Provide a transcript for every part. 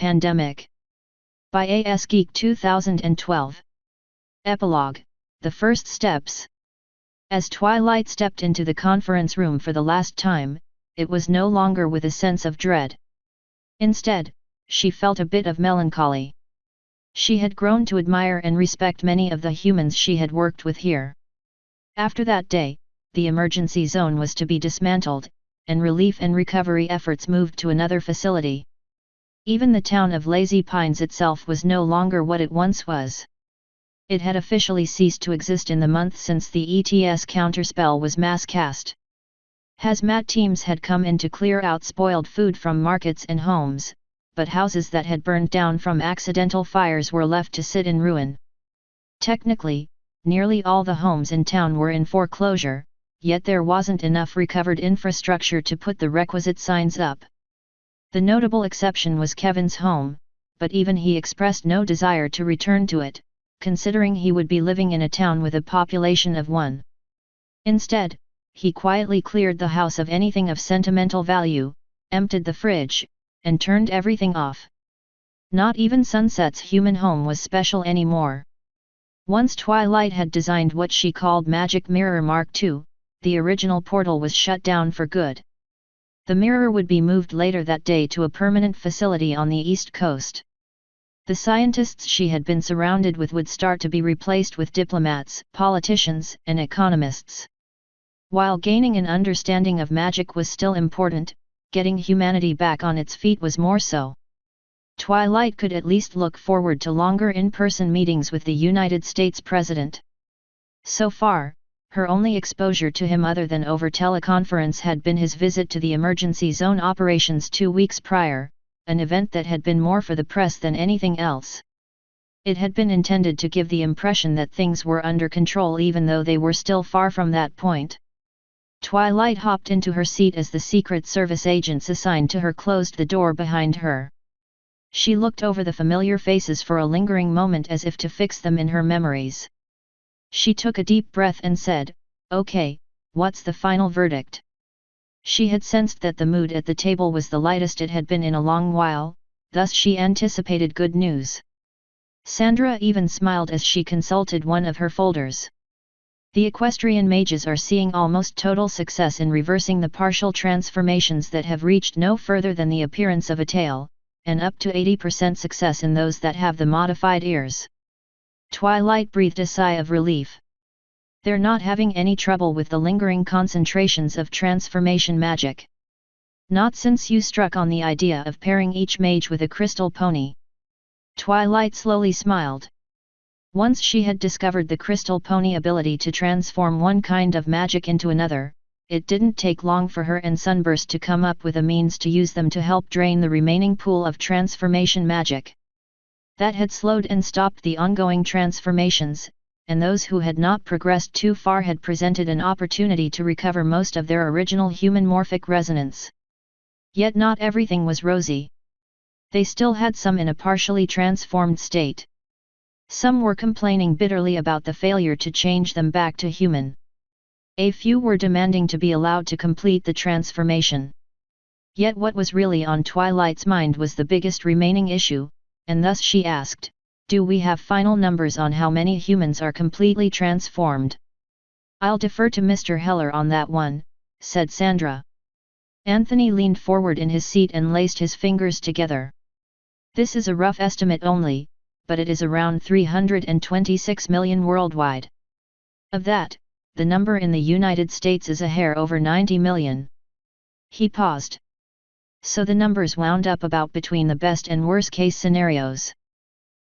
Pandemic. By A.S. Geek 2012. Epilogue, The First Steps. As Twilight stepped into the conference room for the last time, it was no longer with a sense of dread. Instead, she felt a bit of melancholy. She had grown to admire and respect many of the humans she had worked with here. After that day, the emergency zone was to be dismantled, and relief and recovery efforts moved to another facility. Even the town of Lazy Pines itself was no longer what it once was. It had officially ceased to exist in the month since the ETS counterspell was mass cast. Hazmat teams had come in to clear out spoiled food from markets and homes, but houses that had burned down from accidental fires were left to sit in ruin. Technically, nearly all the homes in town were in foreclosure, yet there wasn't enough recovered infrastructure to put the requisite signs up. The notable exception was Kevin's home, but even he expressed no desire to return to it, considering he would be living in a town with a population of 1. Instead, he quietly cleared the house of anything of sentimental value, emptied the fridge, and turned everything off. Not even Sunset's human home was special anymore. Once Twilight had designed what she called Magic Mirror Mark II, the original portal was shut down for good. The mirror would be moved later that day to a permanent facility on the East Coast. The scientists she had been surrounded with would start to be replaced with diplomats, politicians, and economists. While gaining an understanding of magic was still important, getting humanity back on its feet was more so. Twilight could at least look forward to longer in-person meetings with the United States President. So far, her only exposure to him other than over teleconference had been his visit to the emergency zone operations 2 weeks prior, an event that had been more for the press than anything else. It had been intended to give the impression that things were under control even though they were still far from that point. Twilight hopped into her seat as the Secret Service agents assigned to her closed the door behind her. She looked over the familiar faces for a lingering moment as if to fix them in her memories. She took a deep breath and said, "Okay, what's the final verdict?" She had sensed that the mood at the table was the lightest it had been in a long while, thus she anticipated good news. Sandra even smiled as she consulted one of her folders. The equestrian mages are seeing almost total success in reversing the partial transformations that have reached no further than the appearance of a tail, and up to 80% success in those that have the modified ears. Twilight breathed a sigh of relief. They're not having any trouble with the lingering concentrations of transformation magic. Not since you struck on the idea of pairing each mage with a crystal pony. Twilight slowly smiled. Once she had discovered the crystal pony ability to transform one kind of magic into another, it didn't take long for her and Sunburst to come up with a means to use them to help drain the remaining pool of transformation magic. That had slowed and stopped the ongoing transformations, and those who had not progressed too far had presented an opportunity to recover most of their original human morphic resonance. Yet not everything was rosy. They still had some in a partially transformed state. Some were complaining bitterly about the failure to change them back to human. A few were demanding to be allowed to complete the transformation. Yet what was really on Twilight's mind was the biggest remaining issue, and thus she asked, "Do we have final numbers on how many humans are completely transformed?" "I'll defer to Mr. Heller on that one," said Sandra. Anthony leaned forward in his seat and laced his fingers together. "This is a rough estimate only, but it is around 326 million worldwide. Of that, the number in the United States is a hair over 90 million. He paused. "So the numbers wound up about between the best and worst case scenarios."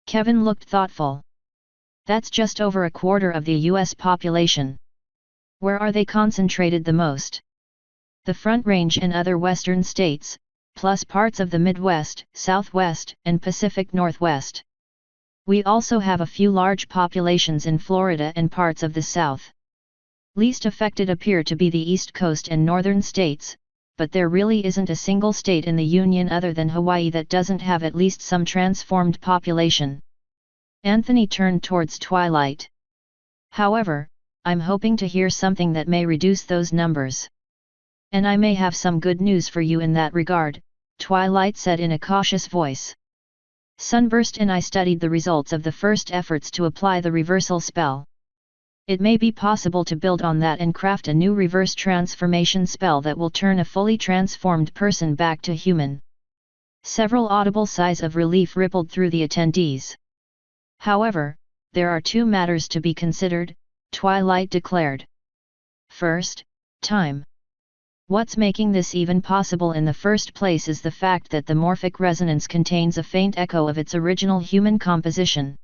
Kevin looked thoughtful. "That's just over a quarter of the US population. Where are they concentrated the most?" "The Front Range and other western states, plus parts of the Midwest, Southwest, and Pacific Northwest. We also have a few large populations in Florida and parts of the South. Least affected appear to be the East Coast and northern states, but there really isn't a single state in the Union other than Hawaii that doesn't have at least some transformed population." Anthony turned towards Twilight. "However, I'm hoping to hear something that may reduce those numbers. And I may have some good news for you in that regard," Twilight said in a cautious voice. Sunburst and I studied the results of the first efforts to apply the reversal spell. It may be possible to build on that and craft a new reverse transformation spell that will turn a fully transformed person back to human. Several audible sighs of relief rippled through the attendees. However, there are two matters to be considered, Twilight declared. First, time. What's making this even possible in the first place is the fact that the morphic resonance contains a faint echo of its original human composition.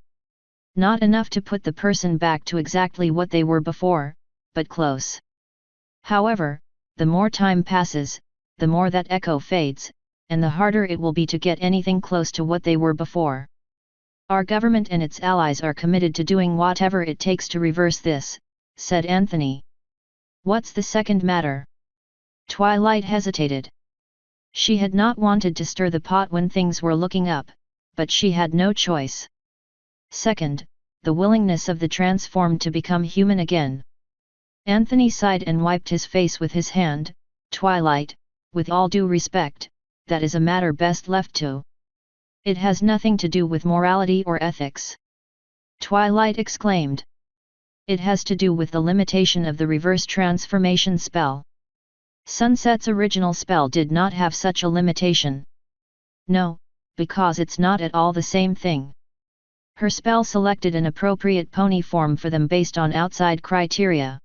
Not enough to put the person back to exactly what they were before, but close. However, the more time passes, the more that echo fades, and the harder it will be to get anything close to what they were before. Our government and its allies are committed to doing whatever it takes to reverse this, said Anthony. What's the second matter? Twilight hesitated. She had not wanted to stir the pot when things were looking up, but she had no choice. Second, the willingness of the transformed to become human again. Anthony sighed and wiped his face with his hand. Twilight, with all due respect, that is a matter best left to. It has nothing to do with morality or ethics. Twilight exclaimed. It has to do with the limitation of the reverse transformation spell. Sunset's original spell did not have such a limitation. No, because it's not at all the same thing. Her spell selected an appropriate pony form for them based on outside criteria.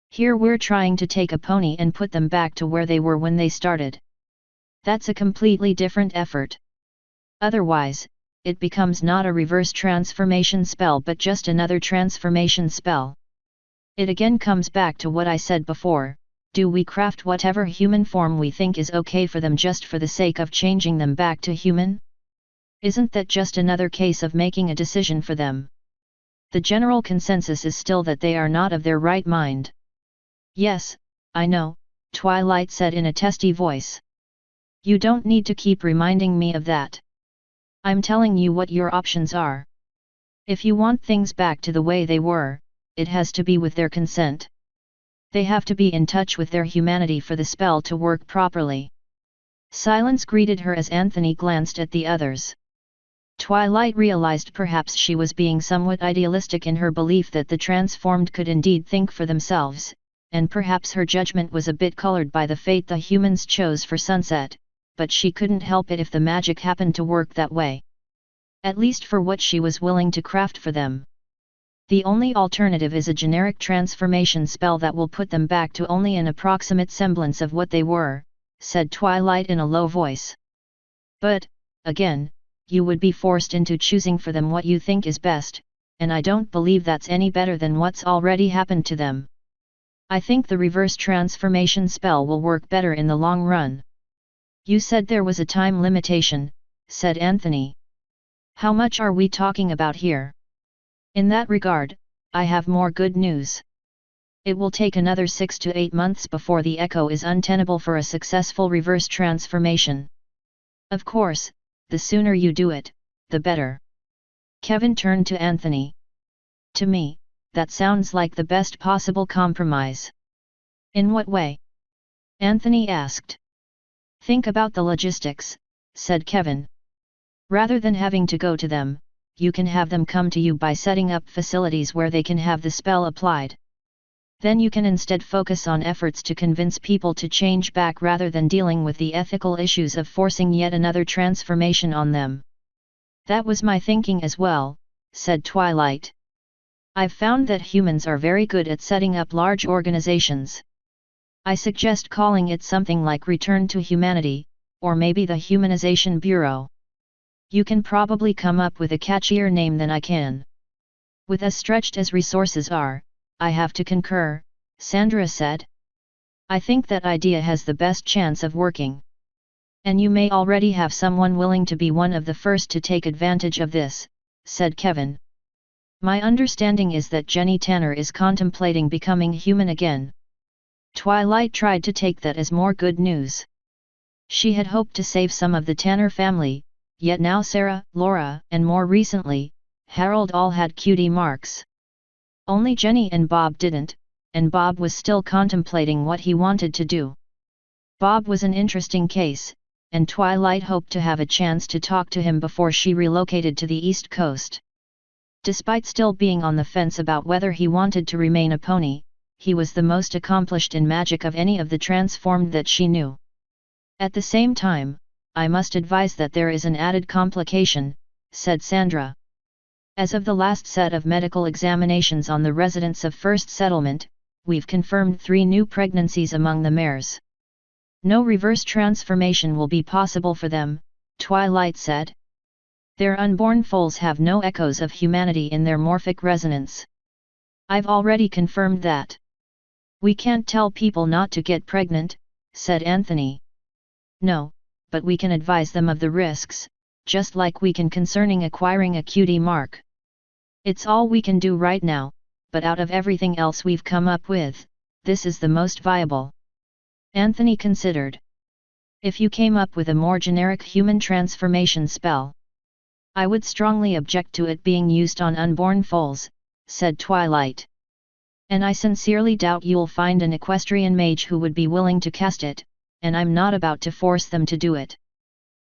Here we're trying to take a pony and put them back to where they were when they started. That's a completely different effort. Otherwise, it becomes not a reverse transformation spell but just another transformation spell. It again comes back to what I said before. Do we craft whatever human form we think is okay for them just for the sake of changing them back to human? Isn't that just another case of making a decision for them? The general consensus is still that they are not of their right mind. Yes, I know, Twilight said in a testy voice. You don't need to keep reminding me of that. I'm telling you what your options are. If you want things back to the way they were, it has to be with their consent. They have to be in touch with their humanity for the spell to work properly. Silence greeted her as Anthony glanced at the others. Twilight realized perhaps she was being somewhat idealistic in her belief that the transformed could indeed think for themselves, and perhaps her judgment was a bit colored by the fate the humans chose for Sunset, but she couldn't help it if the magic happened to work that way. At least for what she was willing to craft for them. The only alternative is a generic transformation spell that will put them back to only an approximate semblance of what they were, said Twilight in a low voice. But, again, you would be forced into choosing for them what you think is best, and I don't believe that's any better than what's already happened to them. I think the reverse transformation spell will work better in the long run. You said there was a time limitation, said Anthony. How much are we talking about here? In that regard, I have more good news. It will take another 6 to 8 months before the echo is untenable for a successful reverse transformation. Of course, the sooner you do it, the better. Kevin turned to Anthony. To me, that sounds like the best possible compromise. In what way? Anthony asked. Think about the logistics, said Kevin. Rather than having to go to them, you can have them come to you by setting up facilities where they can have the spell applied. Then you can instead focus on efforts to convince people to change back rather than dealing with the ethical issues of forcing yet another transformation on them. That was my thinking as well, said Twilight. I've found that humans are very good at setting up large organizations. I suggest calling it something like Return to Humanity, or maybe the Humanization Bureau. You can probably come up with a catchier name than I can. With as stretched as resources are, I have to concur, Sandra said. I think that idea has the best chance of working. And you may already have someone willing to be one of the first to take advantage of this, said Kevin. My understanding is that Jenny Tanner is contemplating becoming human again. Twilight tried to take that as more good news. She had hoped to save some of the Tanner family, yet now Sarah, Laura, and more recently, Harold all had cutie marks. Only Jenny and Bob didn't, and Bob was still contemplating what he wanted to do. Bob was an interesting case, and Twilight hoped to have a chance to talk to him before she relocated to the East Coast. Despite still being on the fence about whether he wanted to remain a pony, he was the most accomplished in magic of any of the transformed that she knew. At the same time, I must advise that there is an added complication, said Sandra. As of the last set of medical examinations on the residents of First Settlement, we've confirmed 3 new pregnancies among the mares. No reverse transformation will be possible for them, Twilight said. Their unborn foals have no echoes of humanity in their morphic resonance. I've already confirmed that. We can't tell people not to get pregnant, said Anthony. No, but we can advise them of the risks, just like we can concerning acquiring a cutie mark. It's all we can do right now, but out of everything else we've come up with, this is the most viable. Anthony considered. If you came up with a more generic human transformation spell, I would strongly object to it being used on unborn foals, said Twilight. And I sincerely doubt you'll find an equestrian mage who would be willing to cast it, and I'm not about to force them to do it.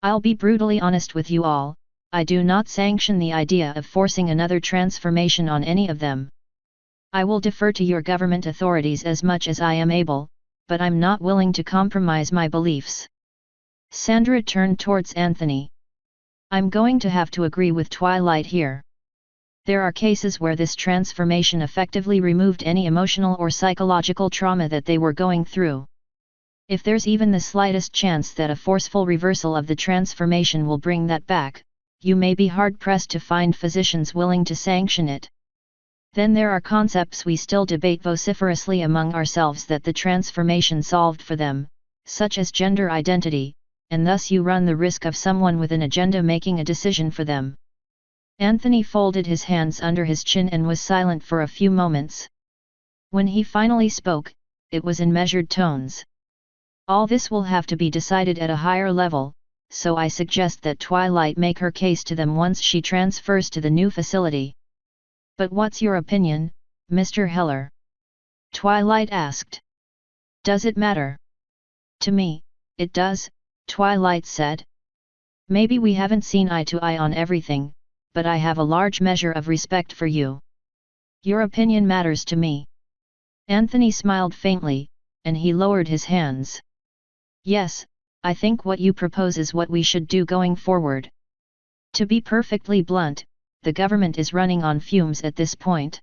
I'll be brutally honest with you all, I do not sanction the idea of forcing another transformation on any of them. I will defer to your government authorities as much as I am able, but I'm not willing to compromise my beliefs. Sandra turned towards Anthony. I'm going to have to agree with Twilight here. There are cases where this transformation effectively removed any emotional or psychological trauma that they were going through. If there's even the slightest chance that a forceful reversal of the transformation will bring that back, you may be hard-pressed to find physicians willing to sanction it. Then there are concepts we still debate vociferously among ourselves that the transformation solved for them, such as gender identity, and thus you run the risk of someone with an agenda making a decision for them. Anthony folded his hands under his chin and was silent for a few moments. When he finally spoke, it was in measured tones. All this will have to be decided at a higher level, so I suggest that Twilight make her case to them once she transfers to the new facility. But what's your opinion, Mr. Heller? Twilight asked. Does it matter? To me, it does, Twilight said. Maybe we haven't seen eye to eye on everything, but I have a large measure of respect for you. Your opinion matters to me. Anthony smiled faintly, and he lowered his hands. Yes, I think what you propose is what we should do going forward. To be perfectly blunt, the government is running on fumes at this point.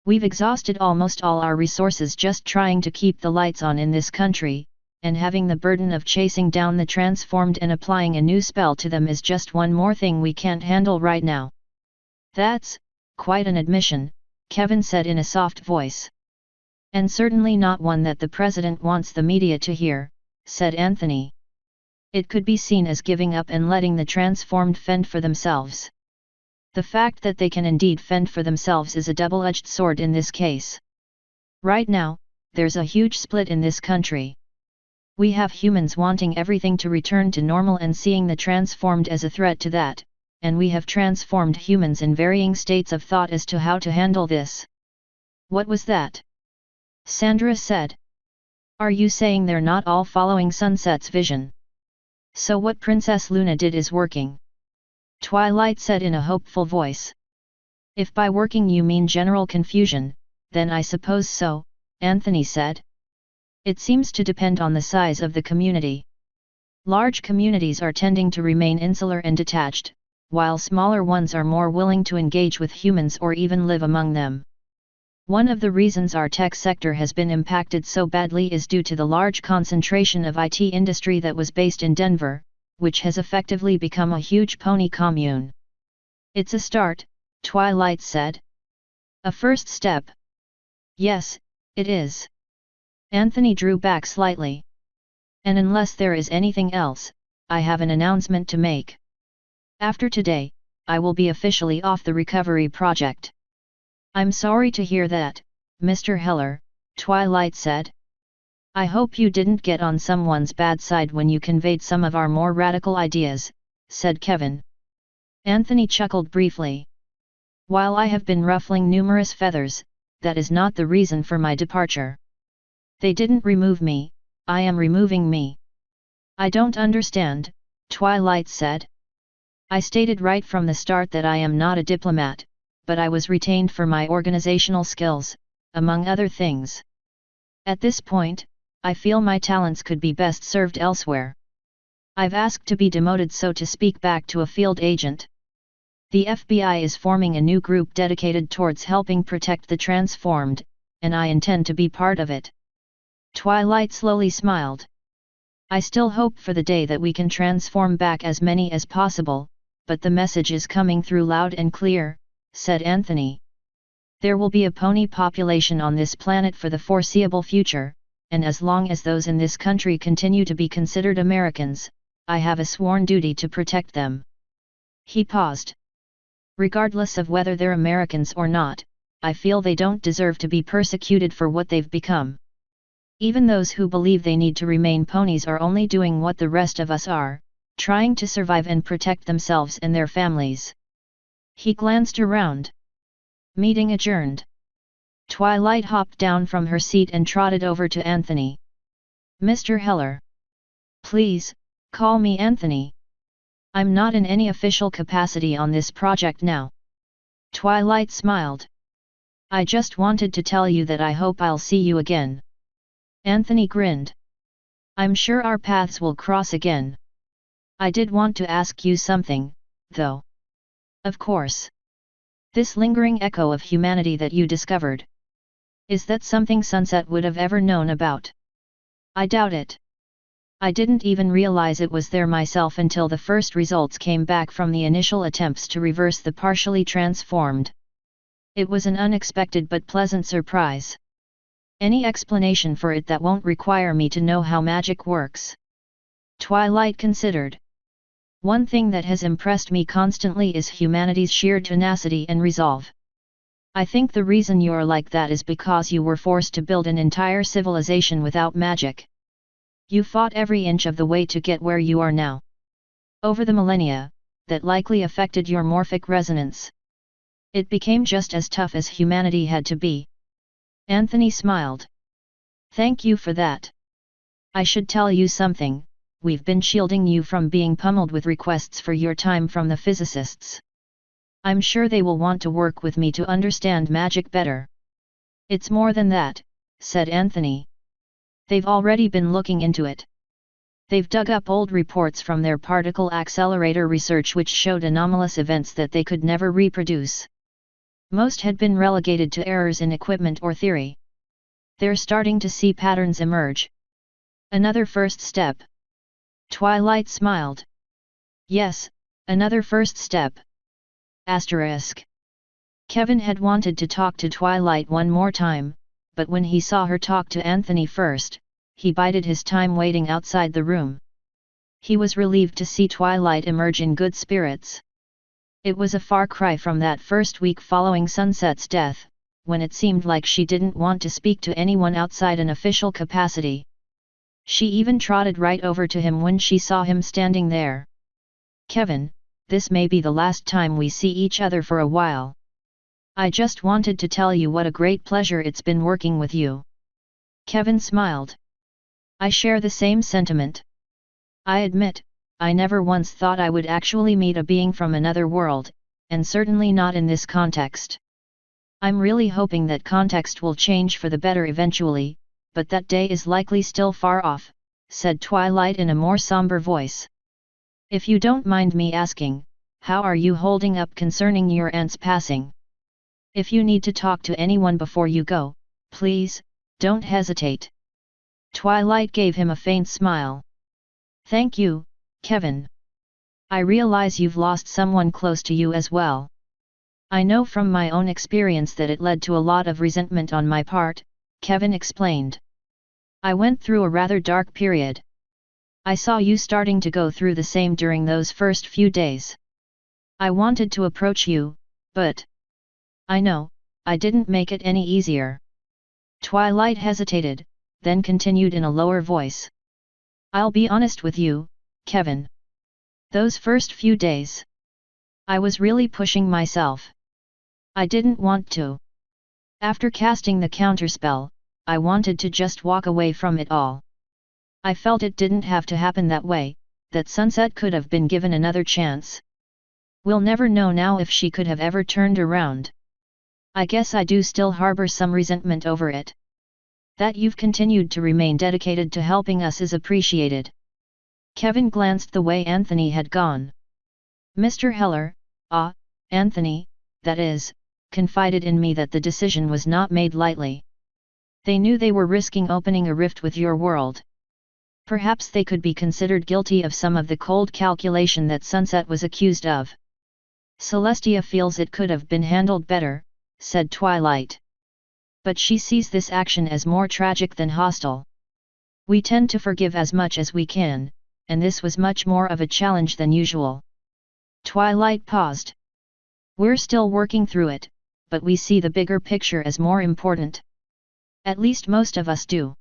We've exhausted almost all our resources just trying to keep the lights on in this country, and having the burden of chasing down the transformed and applying a new spell to them is just one more thing we can't handle right now. That's quite an admission, Kevin said in a soft voice. And certainly not one that the president wants the media to hear, said Anthony. It could be seen as giving up and letting the transformed fend for themselves. The fact that they can indeed fend for themselves is a double-edged sword in this case. Right now, there's a huge split in this country. We have humans wanting everything to return to normal and seeing the transformed as a threat to that, and we have transformed humans in varying states of thought as to how to handle this. What was that? Sandra said. Are you saying they're not all following Sunset's vision? So what Princess Luna did is working? Twilight said in a hopeful voice. If by working you mean general confusion, then I suppose so, Anthony said. It seems to depend on the size of the community. Large communities are tending to remain insular and detached, while smaller ones are more willing to engage with humans or even live among them. One of the reasons our tech sector has been impacted so badly is due to the large concentration of IT industry that was based in Denver, which has effectively become a huge pony commune. It's a start, Twilight said. A first step. Yes, it is. Anthony drew back slightly. And unless there is anything else, I have an announcement to make. After today, I will be officially off the recovery project. I'm sorry to hear that, Mr. Heller, Twilight said. I hope you didn't get on someone's bad side when you conveyed some of our more radical ideas, said Kevin. Anthony chuckled briefly. While I have been ruffling numerous feathers, that is not the reason for my departure. They didn't remove me, I am removing me. I don't understand, Twilight said. I stated right from the start that I am not a diplomat, but I was retained for my organizational skills, among other things. At this point, I feel my talents could be best served elsewhere. I've asked to be demoted, so to speak, back to a field agent. The FBI is forming a new group dedicated towards helping protect the transformed, and I intend to be part of it. Twilight slowly smiled. I still hope for the day that we can transform back as many as possible, but the message is coming through loud and clear, said Anthony. There will be a pony population on this planet for the foreseeable future, and as long as those in this country continue to be considered Americans, I have a sworn duty to protect them. He paused. Regardless of whether they're Americans or not, I feel they don't deserve to be persecuted for what they've become. Even those who believe they need to remain ponies are only doing what the rest of us are, trying to survive and protect themselves and their families. He glanced around. Meeting adjourned. Twilight hopped down from her seat and trotted over to Anthony. Mr. Heller. Please, call me Anthony. I'm not in any official capacity on this project now. Twilight smiled. I just wanted to tell you that I hope I'll see you again. Anthony grinned. I'm sure our paths will cross again. I did want to ask you something, though. Of course. This lingering echo of humanity that you discovered. Is that something Sunset would have ever known about? I doubt it. I didn't even realize it was there myself until the first results came back from the initial attempts to reverse the partially transformed. It was an unexpected but pleasant surprise. Any explanation for it that won't require me to know how magic works? Twilight considered. One thing that has impressed me constantly is humanity's sheer tenacity and resolve. I think the reason you're like that is because you were forced to build an entire civilization without magic. You fought every inch of the way to get where you are now. Over the millennia, that likely affected your morphic resonance. It became just as tough as humanity had to be. Anthony smiled. Thank you for that. I should tell you something, we've been shielding you from being pummeled with requests for your time from the physicists. I'm sure they will want to work with me to understand magic better. It's more than that, said Anthony. They've already been looking into it. They've dug up old reports from their particle accelerator research which showed anomalous events that they could never reproduce. Most had been relegated to errors in equipment or theory. They're starting to see patterns emerge. Another first step. Twilight smiled. Yes, another first step. Asterisk. Kevin had wanted to talk to Twilight one more time, but when he saw her talk to Anthony first, he bided his time waiting outside the room. He was relieved to see Twilight emerge in good spirits. It was a far cry from that first week following Sunset's death, when it seemed like she didn't want to speak to anyone outside an official capacity. She even trotted right over to him when she saw him standing there. Kevin, this may be the last time we see each other for a while. I just wanted to tell you what a great pleasure it's been working with you. Kevin smiled. I share the same sentiment. I admit, I never once thought I would actually meet a being from another world, and certainly not in this context. I'm really hoping that context will change for the better eventually, but that day is likely still far off, said Twilight in a more somber voice. If you don't mind me asking, how are you holding up concerning your aunt's passing? If you need to talk to anyone before you go, please, don't hesitate. Twilight gave him a faint smile. Thank you, Kevin. I realize you've lost someone close to you as well. I know from my own experience that it led to a lot of resentment on my part, Kevin explained. I went through a rather dark period. I saw you starting to go through the same during those first few days. I wanted to approach you, but I know, I didn't make it any easier. Twilight hesitated, then continued in a lower voice. I'll be honest with you, Kevin. Those first few days, I was really pushing myself. I didn't want to. After casting the counterspell, I wanted to just walk away from it all. I felt it didn't have to happen that way, that Sunset could have been given another chance. We'll never know now if she could have ever turned around. I guess I do still harbor some resentment over it. That you've continued to remain dedicated to helping us is appreciated. Kevin glanced the way Anthony had gone. Mr. Heller, Anthony, that is, confided in me that the decision was not made lightly. They knew they were risking opening a rift with your world. Perhaps they could be considered guilty of some of the cold calculation that Sunset was accused of. Celestia feels it could have been handled better, said Twilight. But she sees this action as more tragic than hostile. We tend to forgive as much as we can, and this was much more of a challenge than usual. Twilight paused. We're still working through it, but we see the bigger picture as more important. At least most of us do.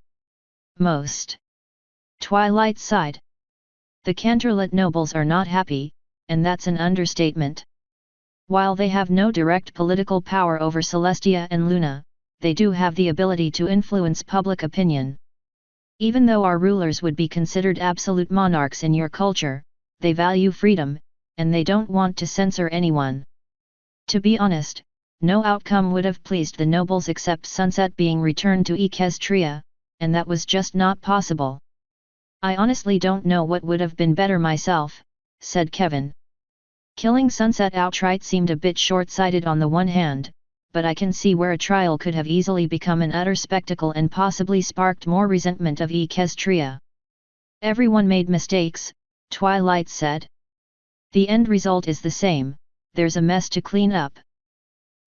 Most. Twilight sighed. The Canterlot nobles are not happy, and that's an understatement. While they have no direct political power over Celestia and Luna, they do have the ability to influence public opinion. Even though our rulers would be considered absolute monarchs in your culture, they value freedom, and they don't want to censor anyone. To be honest, no outcome would have pleased the nobles except Sunset being returned to Equestria, and that was just not possible. I honestly don't know what would have been better myself, said Kevin. Killing Sunset outright seemed a bit short-sighted on the one hand, but I can see where a trial could have easily become an utter spectacle and possibly sparked more resentment of Equestria. Everyone made mistakes, Twilight said. The end result is the same, there's a mess to clean up.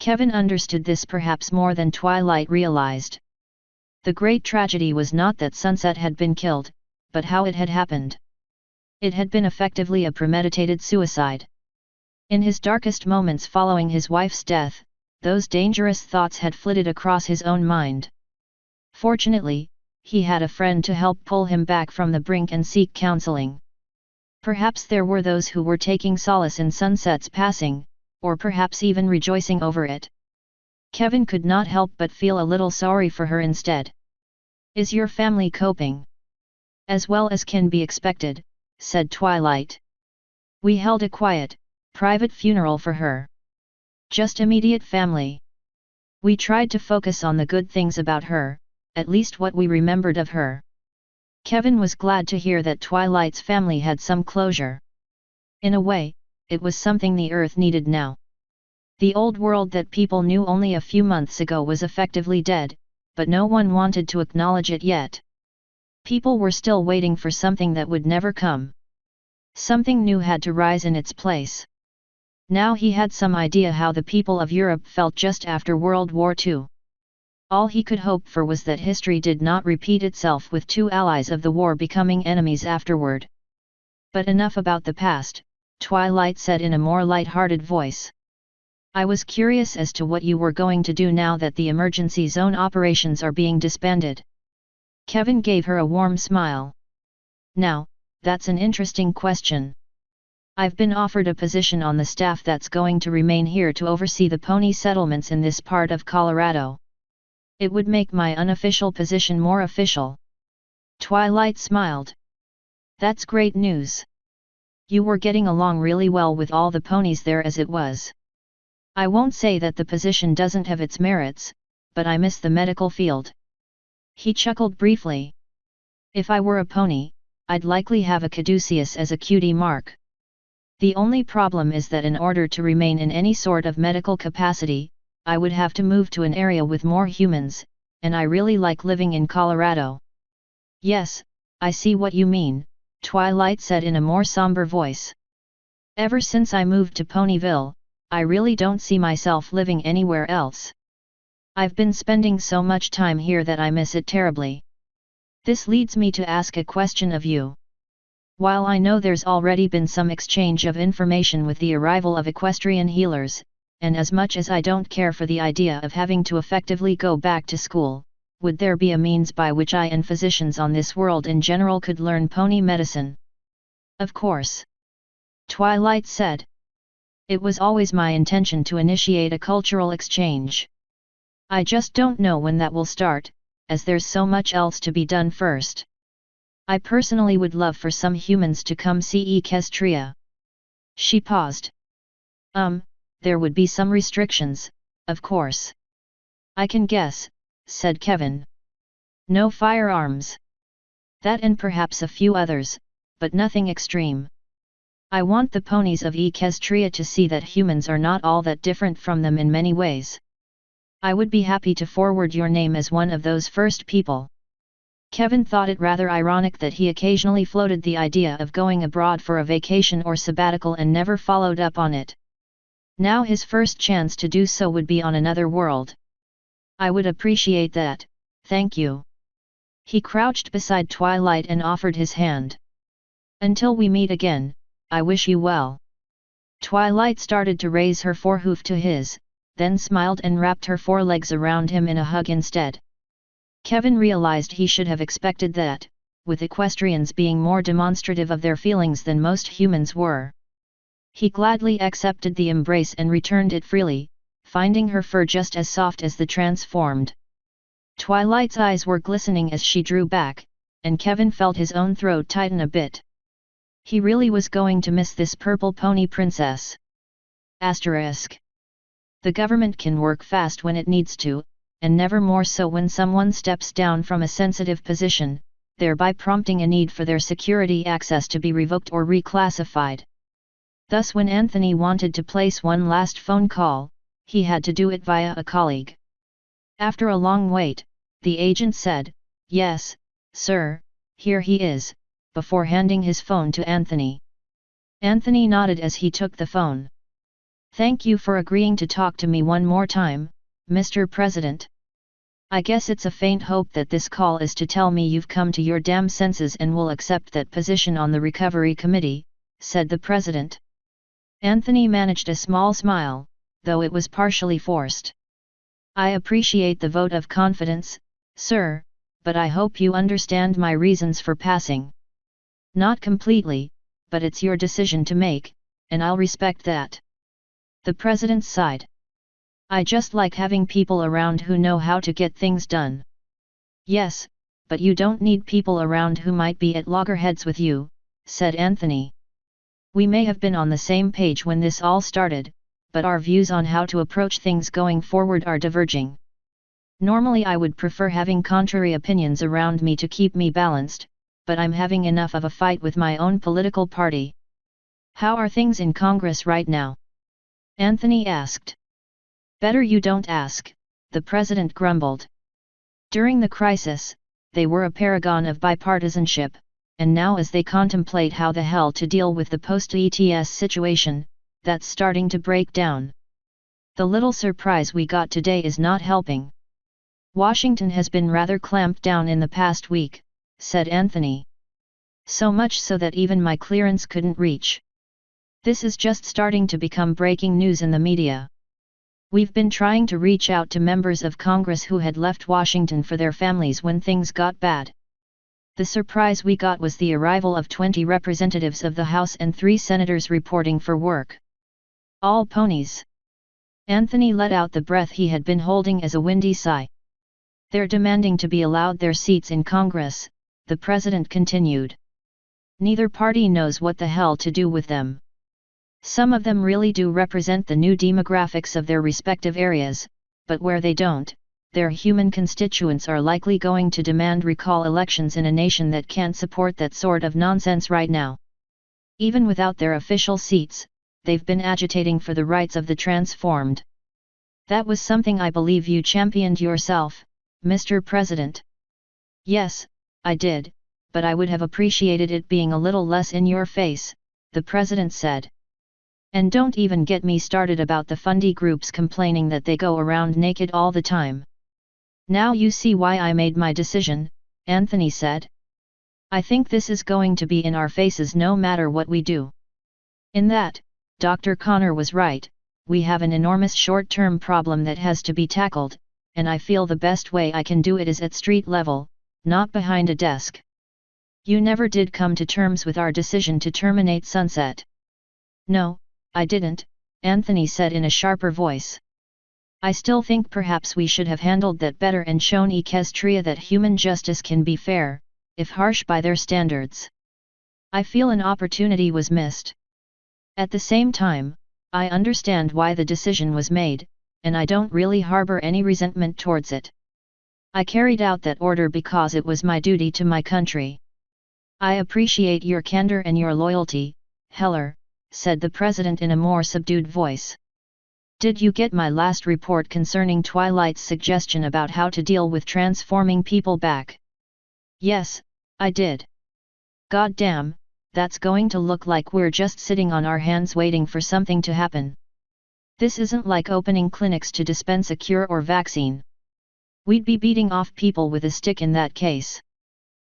Kevin understood this perhaps more than Twilight realized. The great tragedy was not that Sunset had been killed, but how it had happened. It had been effectively a premeditated suicide. In his darkest moments following his wife's death, those dangerous thoughts had flitted across his own mind. Fortunately, he had a friend to help pull him back from the brink and seek counseling. Perhaps there were those who were taking solace in Sunset's passing, or perhaps even rejoicing over it. Kevin could not help but feel a little sorry for her instead. Is your family coping? As well as can be expected, said Twilight. We held a quiet, private funeral for her. Just immediate family. We tried to focus on the good things about her, at least what we remembered of her. Kevin was glad to hear that Twilight's family had some closure. In a way, it was something the Earth needed now. The old world that people knew only a few months ago was effectively dead, but no one wanted to acknowledge it yet. People were still waiting for something that would never come. Something new had to rise in its place. Now he had some idea how the people of Europe felt just after World War II. All he could hope for was that history did not repeat itself with two allies of the war becoming enemies afterward. But enough about the past, Twilight said in a more light-hearted voice. I was curious as to what you were going to do now that the emergency zone operations are being disbanded. Kevin gave her a warm smile. Now, that's an interesting question. I've been offered a position on the staff that's going to remain here to oversee the pony settlements in this part of Colorado. It would make my unofficial position more official. Twilight smiled. That's great news. You were getting along really well with all the ponies there as it was. I won't say that the position doesn't have its merits, but I miss the medical field. He chuckled briefly. If I were a pony, I'd likely have a caduceus as a cutie mark. The only problem is that in order to remain in any sort of medical capacity, I would have to move to an area with more humans, and I really like living in Colorado. Yes, I see what you mean, Twilight said in a more somber voice. Ever since I moved to Ponyville, I really don't see myself living anywhere else. I've been spending so much time here that I miss it terribly. This leads me to ask a question of you. While I know there's already been some exchange of information with the arrival of equestrian healers, and as much as I don't care for the idea of having to effectively go back to school, would there be a means by which I and physicians on this world in general could learn pony medicine? Of course. Twilight said. It was always my intention to initiate a cultural exchange. I just don't know when that will start, as there's so much else to be done first. I personally would love for some humans to come see Equestria. She paused. There would be some restrictions, of course. I can guess, said Kevin. No firearms. That and perhaps a few others, but nothing extreme. I want the ponies of Equestria to see that humans are not all that different from them in many ways. I would be happy to forward your name as one of those first people. Kevin thought it rather ironic that he occasionally floated the idea of going abroad for a vacation or sabbatical and never followed up on it. Now his first chance to do so would be on another world. I would appreciate that, thank you. He crouched beside Twilight and offered his hand. Until we meet again, I wish you well. Twilight started to raise her forehoof to his, then smiled and wrapped her forelegs around him in a hug instead. Kevin realized he should have expected that, with equestrians being more demonstrative of their feelings than most humans were. He gladly accepted the embrace and returned it freely, finding her fur just as soft as the transformed. Twilight's eyes were glistening as she drew back, and Kevin felt his own throat tighten a bit. He really was going to miss this purple pony princess. Asterisk. The government can work fast when it needs to, and never more so when someone steps down from a sensitive position, thereby prompting a need for their security access to be revoked or reclassified. Thus when Anthony wanted to place one last phone call, he had to do it via a colleague. After a long wait, the agent said, "Yes, sir, here he is," before handing his phone to Anthony. Anthony nodded as he took the phone. "Thank you for agreeing to talk to me one more time, Mr. President. I guess it's a faint hope that this call is to tell me you've come to your damn senses and will accept that position on the recovery committee," said the president. Anthony managed a small smile, though it was partially forced. "I appreciate the vote of confidence, sir, but I hope you understand my reasons for passing." "Not completely, but it's your decision to make, and I'll respect that." The president sighed. "I just like having people around who know how to get things done." "Yes, but you don't need people around who might be at loggerheads with you," said Anthony. "We may have been on the same page when this all started, but our views on how to approach things going forward are diverging. Normally I would prefer having contrary opinions around me to keep me balanced, but I'm having enough of a fight with my own political party." "How are things in Congress right now?" Anthony asked. "Better you don't ask," the president grumbled. "During the crisis, they were a paragon of bipartisanship, and now as they contemplate how the hell to deal with the post-ETS situation, that's starting to break down. The little surprise we got today is not helping. Washington has been rather clamped down in the past week," said Anthony. "So much so that even my clearance couldn't reach. This is just starting to become breaking news in the media. We've been trying to reach out to members of Congress who had left Washington for their families when things got bad. The surprise we got was the arrival of 20 representatives of the House and 3 senators reporting for work. All ponies." Anthony let out the breath he had been holding as a windy sigh. "They're demanding to be allowed their seats in Congress," the president continued. "Neither party knows what the hell to do with them. Some of them really do represent the new demographics of their respective areas, but where they don't, their human constituents are likely going to demand recall elections in a nation that can't support that sort of nonsense right now. Even without their official seats, they've been agitating for the rights of the transformed. That was something I believe you championed yourself, Mr. President." "Yes, I did, but I would have appreciated it being a little less in your face," the president said. "And don't even get me started about the fundy groups complaining that they go around naked all the time." "Now you see why I made my decision," Anthony said. "I think this is going to be in our faces no matter what we do. In that, Dr. Connor was right, we have an enormous short-term problem that has to be tackled, and I feel the best way I can do it is at street level, not behind a desk. You never did come to terms with our decision to terminate Sunset." "No, I didn't," Anthony said in a sharper voice. "I still think perhaps we should have handled that better and shown Equestria that human justice can be fair, if harsh by their standards. I feel an opportunity was missed. At the same time, I understand why the decision was made, and I don't really harbor any resentment towards it. I carried out that order because it was my duty to my country. I appreciate your candor and your loyalty, Heller, said the president in a more subdued voice. Did you get my last report concerning Twilight's suggestion about how to deal with transforming people back? Yes, I did. God damn, that's going to look like we're just sitting on our hands waiting for something to happen. This isn't like opening clinics to dispense a cure or vaccine. We'd be beating off people with a stick in that case.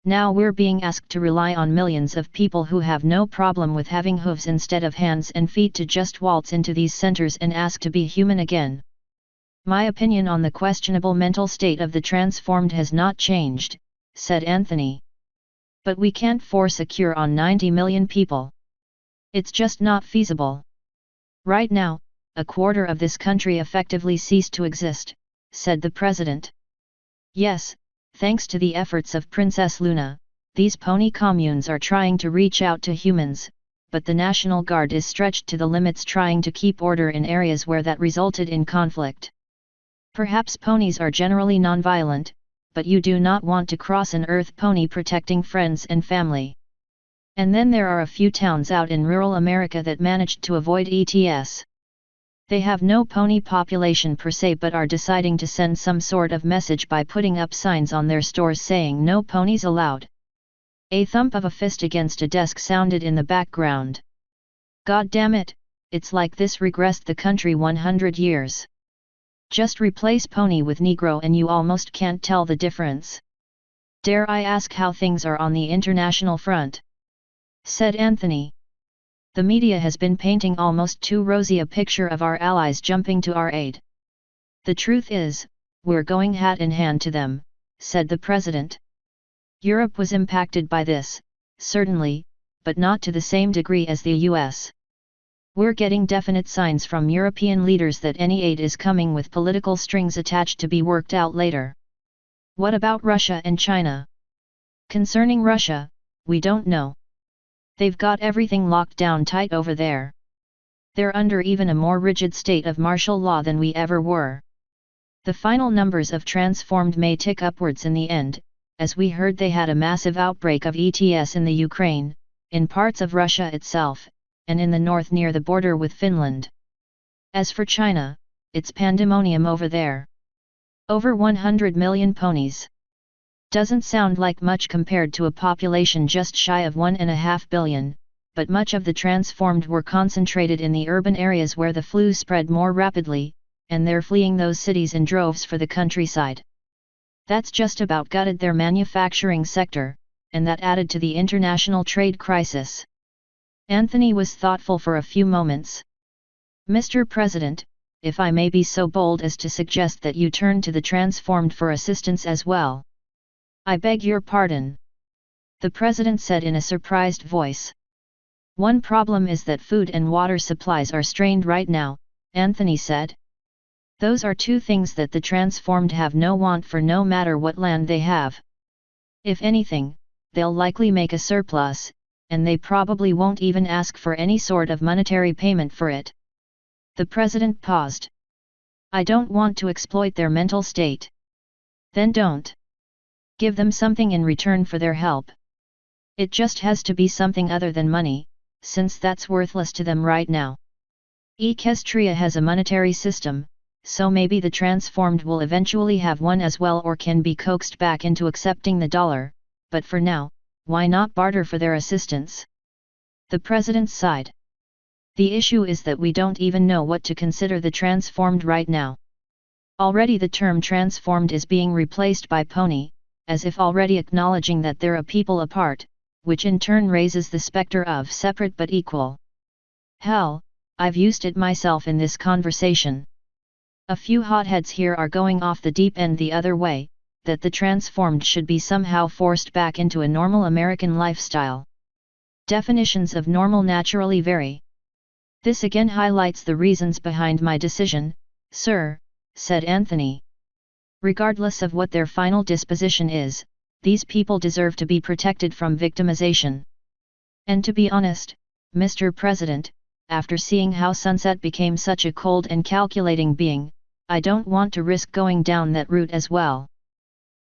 Now we're being asked to rely on millions of people who have no problem with having hooves instead of hands and feet to just waltz into these centers and ask to be human again. My opinion on the questionable mental state of the transformed has not changed, said Anthony. But we can't force a cure on 90 million people. It's just not feasible. Right now, a quarter of this country effectively ceased to exist, said the president. Yes, thanks to the efforts of Princess Luna, these pony communes are trying to reach out to humans, but the National Guard is stretched to the limits trying to keep order in areas where that resulted in conflict. Perhaps ponies are generally non-violent, but you do not want to cross an earth pony protecting friends and family. And then there are a few towns out in rural America that managed to avoid ETS. They have no pony population per se but are deciding to send some sort of message by putting up signs on their stores saying no ponies allowed. A thump of a fist against a desk sounded in the background. God damn it, it's like this regressed the country 100 years. Just replace pony with Negro and you almost can't tell the difference. Dare I ask how things are on the international front? Said Anthony. The media has been painting almost too rosy a picture of our allies jumping to our aid. The truth is, we're going hat in hand to them, said the president. Europe was impacted by this, certainly, but not to the same degree as the US. We're getting definite signs from European leaders that any aid is coming with political strings attached to be worked out later. What about Russia and China? Concerning Russia, we don't know. They've got everything locked down tight over there. They're under even a more rigid state of martial law than we ever were. The final numbers of transformed may tick upwards in the end, as we heard they had a massive outbreak of ETS in the Ukraine, in parts of Russia itself, and in the north near the border with Finland. As for China, it's pandemonium over there. Over 100 million ponies. Doesn't sound like much compared to a population just shy of 1.5 billion, but much of the transformed were concentrated in the urban areas where the flu spread more rapidly, and they're fleeing those cities in droves for the countryside. That's just about gutted their manufacturing sector, and that added to the international trade crisis. Anthony was thoughtful for a few moments. Mr. President, if I may be so bold as to suggest that you turn to the transformed for assistance as well. I beg your pardon. The president said in a surprised voice. One problem is that food and water supplies are strained right now, Anthony said. Those are two things that the transformed have no want for no matter what land they have. If anything, they'll likely make a surplus, and they probably won't even ask for any sort of monetary payment for it. The president paused. I don't want to exploit their mental state. Then don't. Give them something in return for their help. It just has to be something other than money, since that's worthless to them right now. Equestria has a monetary system, so maybe the transformed will eventually have one as well or can be coaxed back into accepting the dollar, but for now, why not barter for their assistance? The president sighed. The issue is that we don't even know what to consider the transformed right now. Already the term transformed is being replaced by pony, as if already acknowledging that they're a people apart, which in turn raises the specter of separate but equal. Hell, I've used it myself in this conversation. A few hotheads here are going off the deep end the other way, that the transformed should be somehow forced back into a normal American lifestyle. Definitions of normal naturally vary. This again highlights the reasons behind my decision, sir, said Anthony. Regardless of what their final disposition is, these people deserve to be protected from victimization. And to be honest, Mr. President, after seeing how Sunset became such a cold and calculating being, I don't want to risk going down that route as well.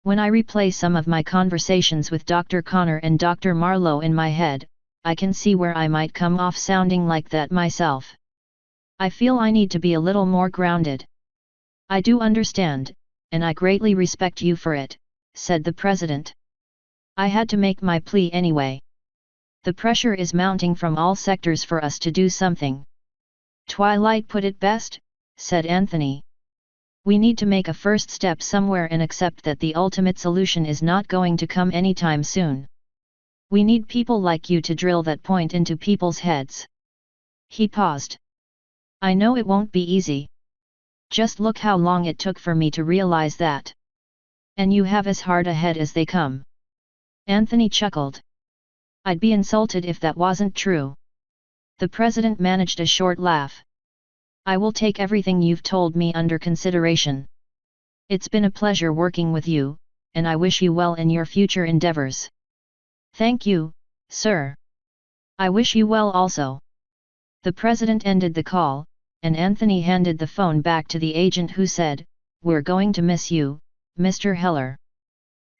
When I replay some of my conversations with Dr. Connor and Dr. Marlowe in my head, I can see where I might come off sounding like that myself. I feel I need to be a little more grounded. I do understand, and I greatly respect you for it, said the President. I had to make my plea anyway. The pressure is mounting from all sectors for us to do something. Twilight put it best, said Anthony. We need to make a first step somewhere and accept that the ultimate solution is not going to come anytime soon. We need people like you to drill that point into people's heads. He paused. I know it won't be easy. Just look how long it took for me to realize that. And you have as hard a head as they come. Anthony chuckled. I'd be insulted if that wasn't true. The President managed a short laugh. I will take everything you've told me under consideration. It's been a pleasure working with you, and I wish you well in your future endeavors. Thank you, sir. I wish you well also. The President ended the call, and Anthony handed the phone back to the agent who said, We're going to miss you, Mr. Heller.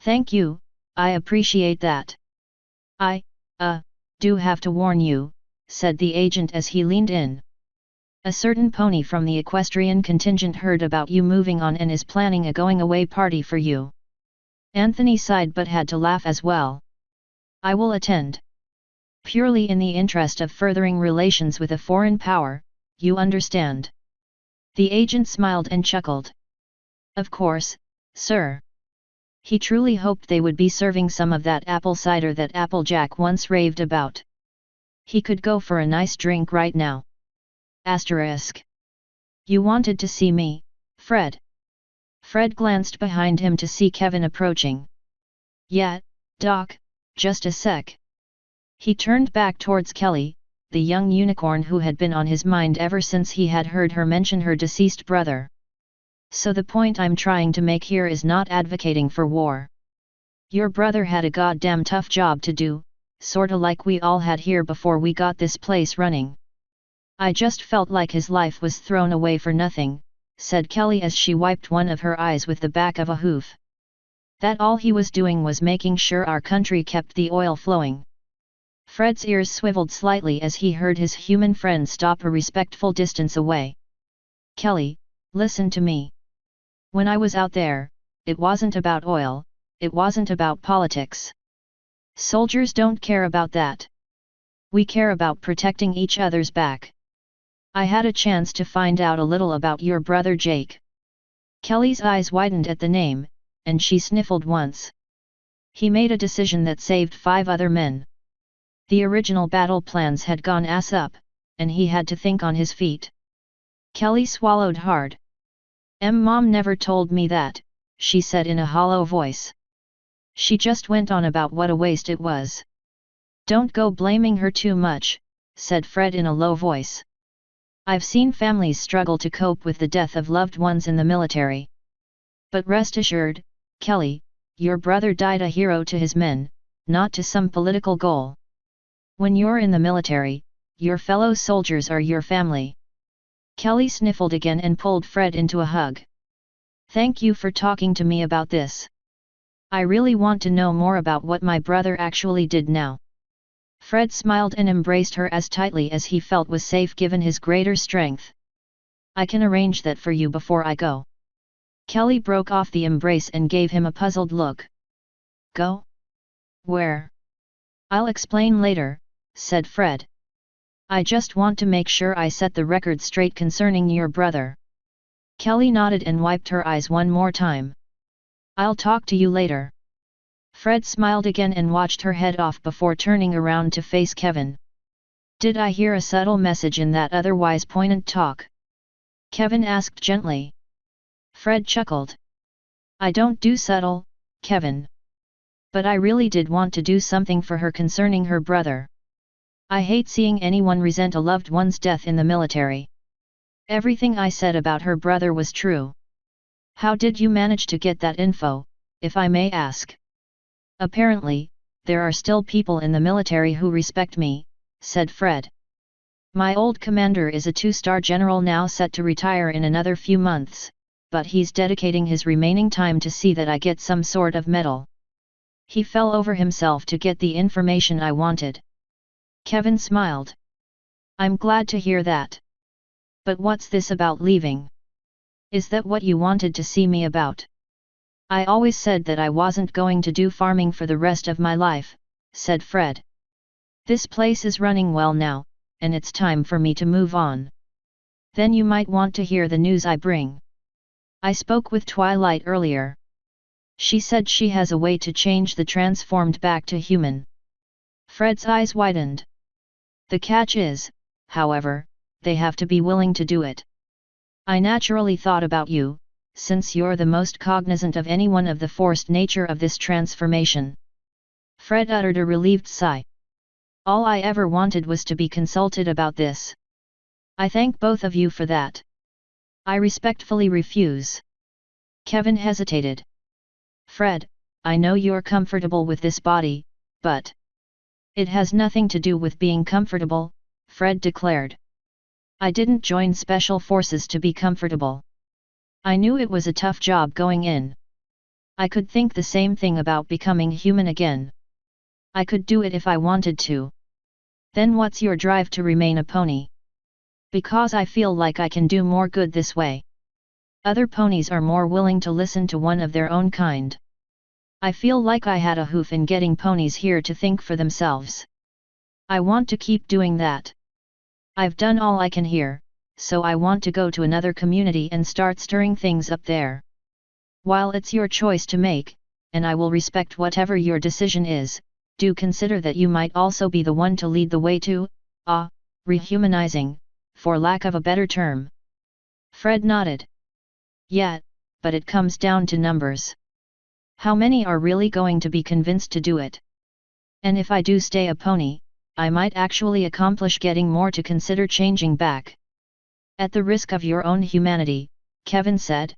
Thank you, I appreciate that. I do have to warn you, said the agent as he leaned in. A certain pony from the equestrian contingent heard about you moving on and is planning a going-away party for you. Anthony sighed but had to laugh as well. I will attend. Purely in the interest of furthering relations with a foreign power, you understand. The agent smiled and chuckled. Of course, sir. He truly hoped they would be serving some of that apple cider that Applejack once raved about. He could go for a nice drink right now. Asterisk. You wanted to see me, Fred? Fred glanced behind him to see Kevin approaching. Yeah, Doc, just a sec. He turned back towards Kelly, the young unicorn who had been on his mind ever since he had heard her mention her deceased brother. So the point I'm trying to make here is not advocating for war. Your brother had a goddamn tough job to do, sorta like we all had here before we got this place running. I just felt like his life was thrown away for nothing, said Kelly as she wiped one of her eyes with the back of a hoof. That all he was doing was making sure our country kept the oil flowing. Fred's ears swiveled slightly as he heard his human friend stop a respectful distance away. Kelly, listen to me. When I was out there, it wasn't about oil, it wasn't about politics. Soldiers don't care about that. We care about protecting each other's back. I had a chance to find out a little about your brother Jake. Kelly's eyes widened at the name, and she sniffled once. He made a decision that saved 5 other men. The original battle plans had gone ass up, and he had to think on his feet. Kelly swallowed hard. Mom never told me that, she said in a hollow voice. She just went on about what a waste it was. Don't go blaming her too much, said Fred in a low voice. I've seen families struggle to cope with the death of loved ones in the military. But rest assured, Kelly, your brother died a hero to his men, not to some political goal. When you're in the military, your fellow soldiers are your family. Kelly sniffled again and pulled Fred into a hug. Thank you for talking to me about this. I really want to know more about what my brother actually did now. Fred smiled and embraced her as tightly as he felt was safe given his greater strength. I can arrange that for you before I go. Kelly broke off the embrace and gave him a puzzled look. Go? Where? I'll explain later, said Fred. I just want to make sure I set the record straight concerning your brother. Kelly nodded and wiped her eyes one more time. I'll talk to you later. Fred smiled again and watched her head off before turning around to face Kevin. Did I hear a subtle message in that otherwise poignant talk? Kevin asked gently. Fred chuckled. I don't do subtle, Kevin. But I really did want to do something for her concerning her brother. I hate seeing anyone resent a loved one's death in the military. Everything I said about her brother was true. How did you manage to get that info, if I may ask? Apparently, there are still people in the military who respect me, said Fred. My old commander is a 2-star general now set to retire in another few months, but he's dedicating his remaining time to see that I get some sort of medal. He fell over himself to get the information I wanted. Kevin smiled. I'm glad to hear that. But what's this about leaving? Is that what you wanted to see me about? I always said that I wasn't going to do farming for the rest of my life, said Fred. This place is running well now, and it's time for me to move on. Then you might want to hear the news I bring. I spoke with Twilight earlier. She said she has a way to change the transformed back to human. Fred's eyes widened. The catch is, however, they have to be willing to do it. I naturally thought about you, since you're the most cognizant of anyone of the forced nature of this transformation. Fred uttered a relieved sigh. All I ever wanted was to be consulted about this. I thank both of you for that. I respectfully refuse. Kevin hesitated. Fred, I know you're comfortable with this body, but it has nothing to do with being comfortable, Fred declared. I didn't join special forces to be comfortable. I knew it was a tough job going in. I could think the same thing about becoming human again. I could do it if I wanted to. Then what's your drive to remain a pony? Because I feel like I can do more good this way. Other ponies are more willing to listen to one of their own kind. I feel like I had a hoof in getting ponies here to think for themselves. I want to keep doing that. I've done all I can here, so I want to go to another community and start stirring things up there. While it's your choice to make, and I will respect whatever your decision is, do consider that you might also be the one to lead the way to, rehumanizing, for lack of a better term. Fred nodded. Yeah, but it comes down to numbers. How many are really going to be convinced to do it? And if I do stay a pony, I might actually accomplish getting more to consider changing back. At the risk of your own humanity, Kevin said.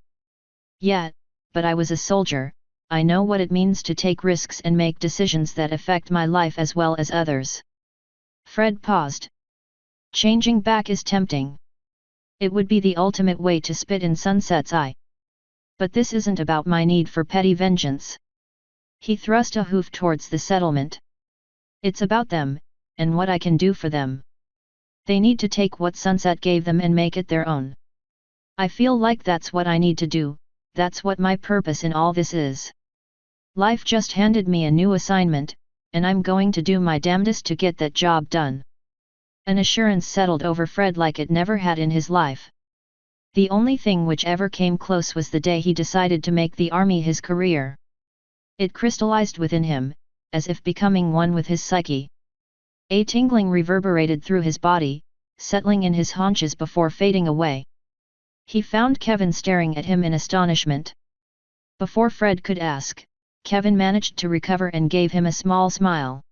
Yeah, but I was a soldier, I know what it means to take risks and make decisions that affect my life as well as others. Fred paused. Changing back is tempting. It would be the ultimate way to spit in Sunset's eye. But this isn't about my need for petty vengeance. He thrust a hoof towards the settlement. It's about them, and what I can do for them. They need to take what Sunset gave them and make it their own. I feel like that's what I need to do, that's what my purpose in all this is. Life just handed me a new assignment, and I'm going to do my damnedest to get that job done. An assurance settled over Fred like it never had in his life. The only thing which ever came close was the day he decided to make the army his career. It crystallized within him, as if becoming one with his psyche. A tingling reverberated through his body, settling in his haunches before fading away. He found Kevin staring at him in astonishment. Before Fred could ask, Kevin managed to recover and gave him a small smile.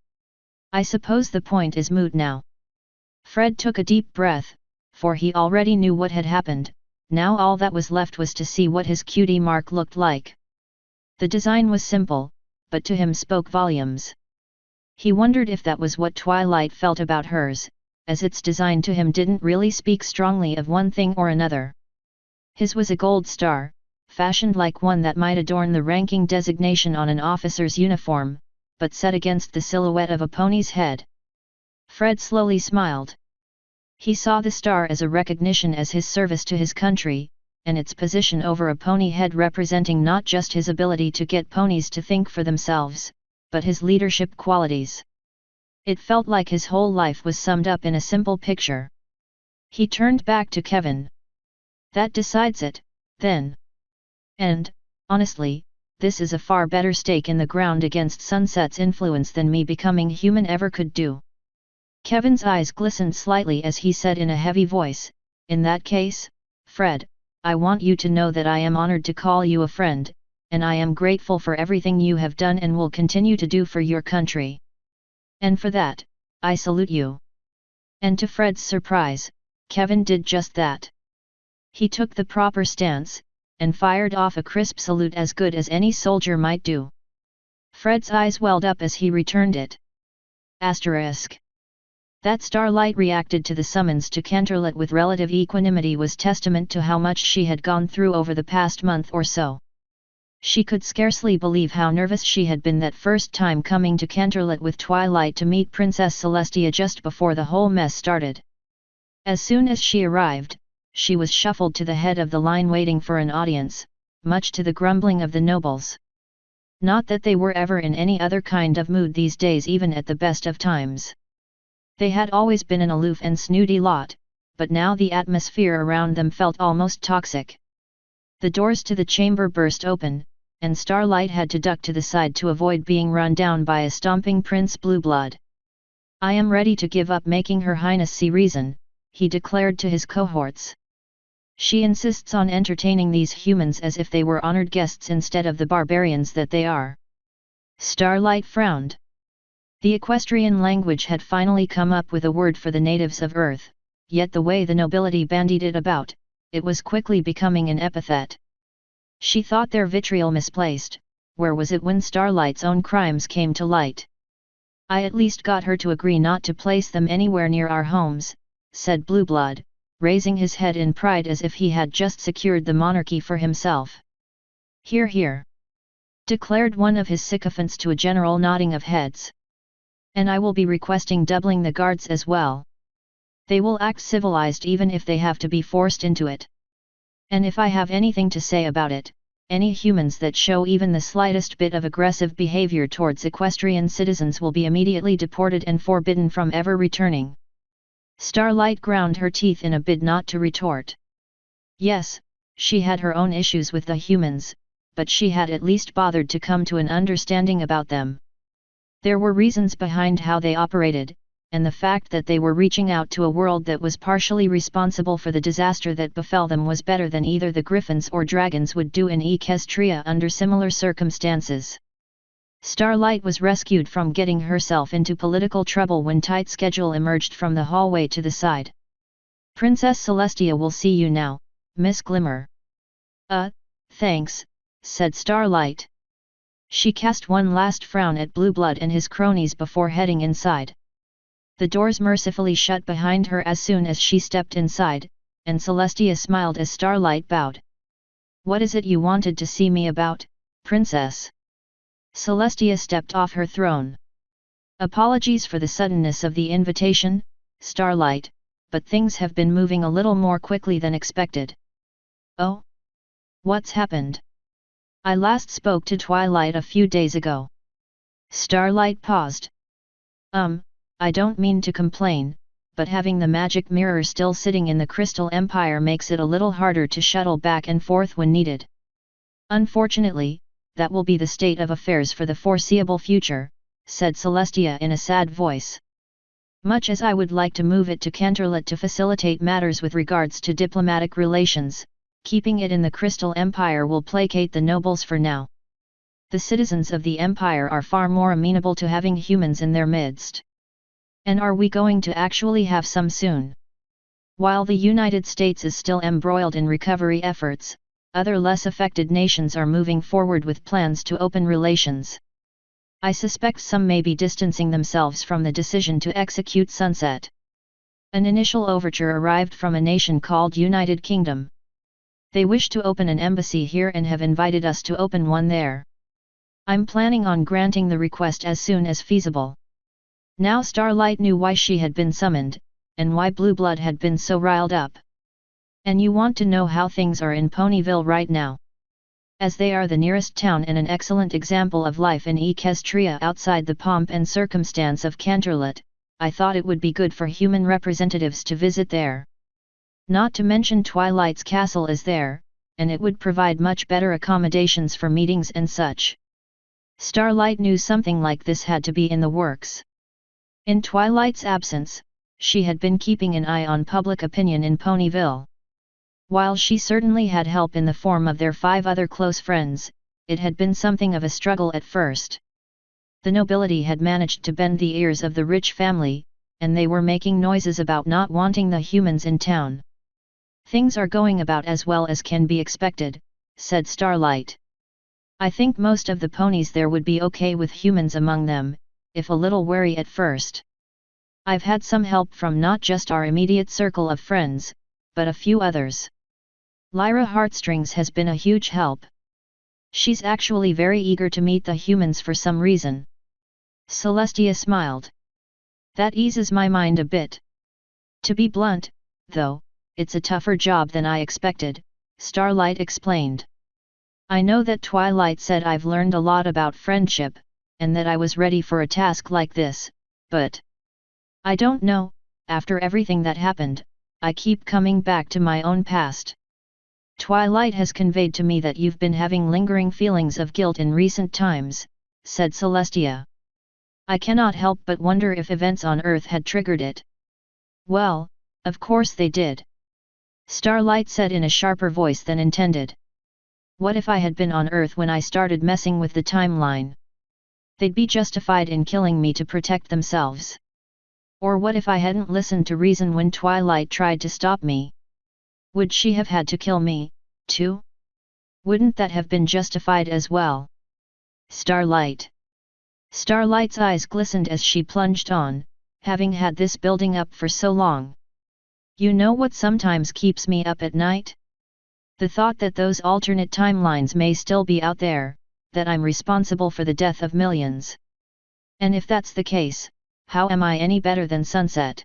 I suppose the point is moot now. Fred took a deep breath, for he already knew what had happened. Now all that was left was to see what his cutie mark looked like. The design was simple, but to him spoke volumes. He wondered if that was what Twilight felt about hers, as its design to him didn't really speak strongly of one thing or another. His was a gold star, fashioned like one that might adorn the ranking designation on an officer's uniform, but set against the silhouette of a pony's head. Fred slowly smiled. He saw the star as a recognition as his service to his country, and its position over a pony head representing not just his ability to get ponies to think for themselves, but his leadership qualities. It felt like his whole life was summed up in a simple picture. He turned back to Kevin. That decides it, then. And, honestly, this is a far better stake in the ground against Sunset's influence than me becoming human ever could do. Kevin's eyes glistened slightly as he said in a heavy voice, in that case, Fred, I want you to know that I am honored to call you a friend, and I am grateful for everything you have done and will continue to do for your country. And for that, I salute you. And to Fred's surprise, Kevin did just that. He took the proper stance, and fired off a crisp salute as good as any soldier might do. Fred's eyes welled up as he returned it. Asterisk. That Starlight reacted to the summons to Canterlot with relative equanimity was testament to how much she had gone through over the past month or so. She could scarcely believe how nervous she had been that first time coming to Canterlot with Twilight to meet Princess Celestia just before the whole mess started. As soon as she arrived, she was shuffled to the head of the line waiting for an audience, much to the grumbling of the nobles. Not that they were ever in any other kind of mood these days, even at the best of times. They had always been an aloof and snooty lot, but now the atmosphere around them felt almost toxic. The doors to the chamber burst open, and Starlight had to duck to the side to avoid being run down by a stomping Prince Blueblood. "I am ready to give up making Her Highness see reason," he declared to his cohorts. "She insists on entertaining these humans as if they were honored guests instead of the barbarians that they are." Starlight frowned. The equestrian language had finally come up with a word for the natives of Earth, yet the way the nobility bandied it about, it was quickly becoming an epithet. She thought their vitriol misplaced. Where was it when Starlight's own crimes came to light? "I at least got her to agree not to place them anywhere near our homes," said Blueblood, raising his head in pride as if he had just secured the monarchy for himself. "Hear, hear," declared one of his sycophants to a general nodding of heads. "And I will be requesting doubling the guards as well. They will act civilized even if they have to be forced into it. And if I have anything to say about it, any humans that show even the slightest bit of aggressive behavior towards equestrian citizens will be immediately deported and forbidden from ever returning." Starlight ground her teeth in a bid not to retort. Yes, she had her own issues with the humans, but she had at least bothered to come to an understanding about them. There were reasons behind how they operated, and the fact that they were reaching out to a world that was partially responsible for the disaster that befell them was better than either the griffins or dragons would do in Equestria under similar circumstances. Starlight was rescued from getting herself into political trouble when Tight Schedule emerged from the hallway to the side. "Princess Celestia will see you now, Miss Glimmer." Thanks," said Starlight. She cast one last frown at Blueblood and his cronies before heading inside. The doors mercifully shut behind her as soon as she stepped inside, and Celestia smiled as Starlight bowed. "What is it you wanted to see me about, Princess?" Celestia stepped off her throne. "Apologies for the suddenness of the invitation, Starlight, but things have been moving a little more quickly than expected." "Oh? What's happened? I last spoke to Twilight a few days ago." Starlight paused. I don't mean to complain, but having the magic mirror still sitting in the Crystal Empire makes it a little harder to shuttle back and forth when needed. Unfortunately, that will be the state of affairs for the foreseeable future," said Celestia in a sad voice. "Much as I would like to move it to Canterlot to facilitate matters with regards to diplomatic relations, keeping it in the Crystal Empire will placate the nobles for now. The citizens of the Empire are far more amenable to having humans in their midst. And are we going to actually have some soon? While the United States is still embroiled in recovery efforts, other less affected nations are moving forward with plans to open relations. I suspect some may be distancing themselves from the decision to execute Sunset. An initial overture arrived from a nation called United Kingdom. They wish to open an embassy here and have invited us to open one there. I'm planning on granting the request as soon as feasible." Now Starlight knew why she had been summoned, and why Blueblood had been so riled up. "And you want to know how things are in Ponyville right now? As they are the nearest town and an excellent example of life in Equestria outside the pomp and circumstance of Canterlot, I thought it would be good for human representatives to visit there. Not to mention Twilight's castle is there, and it would provide much better accommodations for meetings and such." Starlight knew something like this had to be in the works. In Twilight's absence, she had been keeping an eye on public opinion in Ponyville. While she certainly had help in the form of their 5 other close friends, it had been something of a struggle at first. The nobility had managed to bend the ears of the rich family, and they were making noises about not wanting the humans in town. "Things are going about as well as can be expected," said Starlight. I think most of the ponies there would be okay with humans among them, if a little wary at first. I've had some help from not just our immediate circle of friends, but a few others. Lyra Heartstrings has been a huge help. She's actually very eager to meet the humans for some reason. Celestia smiled. That eases my mind a bit. To be blunt, though, it's a tougher job than I expected, Starlight explained. I know that Twilight said I've learned a lot about friendship, and that I was ready for a task like this, but I don't know, after everything that happened, I keep coming back to my own past. Twilight has conveyed to me that you've been having lingering feelings of guilt in recent times, said Celestia. I cannot help but wonder if events on Earth had triggered it. Well, of course they did. Starlight said in a sharper voice than intended. What if I had been on Earth when I started messing with the timeline? They'd be justified in killing me to protect themselves. Or what if I hadn't listened to reason when Twilight tried to stop me? Would she have had to kill me, too? Wouldn't that have been justified as well? Starlight. Starlight's eyes glistened as she plunged on, having had this building up for so long. You know what sometimes keeps me up at night? The thought that those alternate timelines may still be out there, that I'm responsible for the death of millions. And if that's the case, how am I any better than Sunset?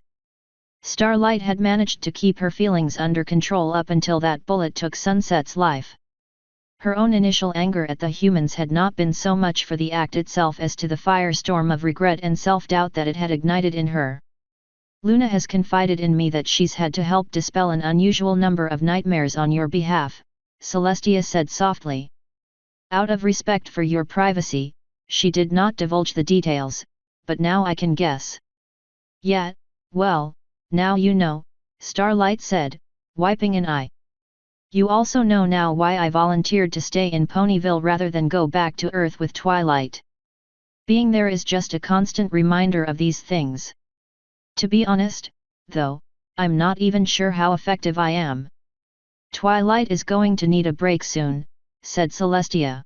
Starlight had managed to keep her feelings under control up until that bullet took Sunset's life. Her own initial anger at the humans had not been so much for the act itself as to the firestorm of regret and self-doubt that it had ignited in her. Luna has confided in me that she's had to help dispel an unusual number of nightmares on your behalf, Celestia said softly. Out of respect for your privacy, she did not divulge the details, but now I can guess. Yeah, well, now you know, Starlight said, wiping an eye. You also know now why I volunteered to stay in Ponyville rather than go back to Earth with Twilight. Being there is just a constant reminder of these things. To be honest, though, I'm not even sure how effective I am. Twilight is going to need a break soon, said Celestia.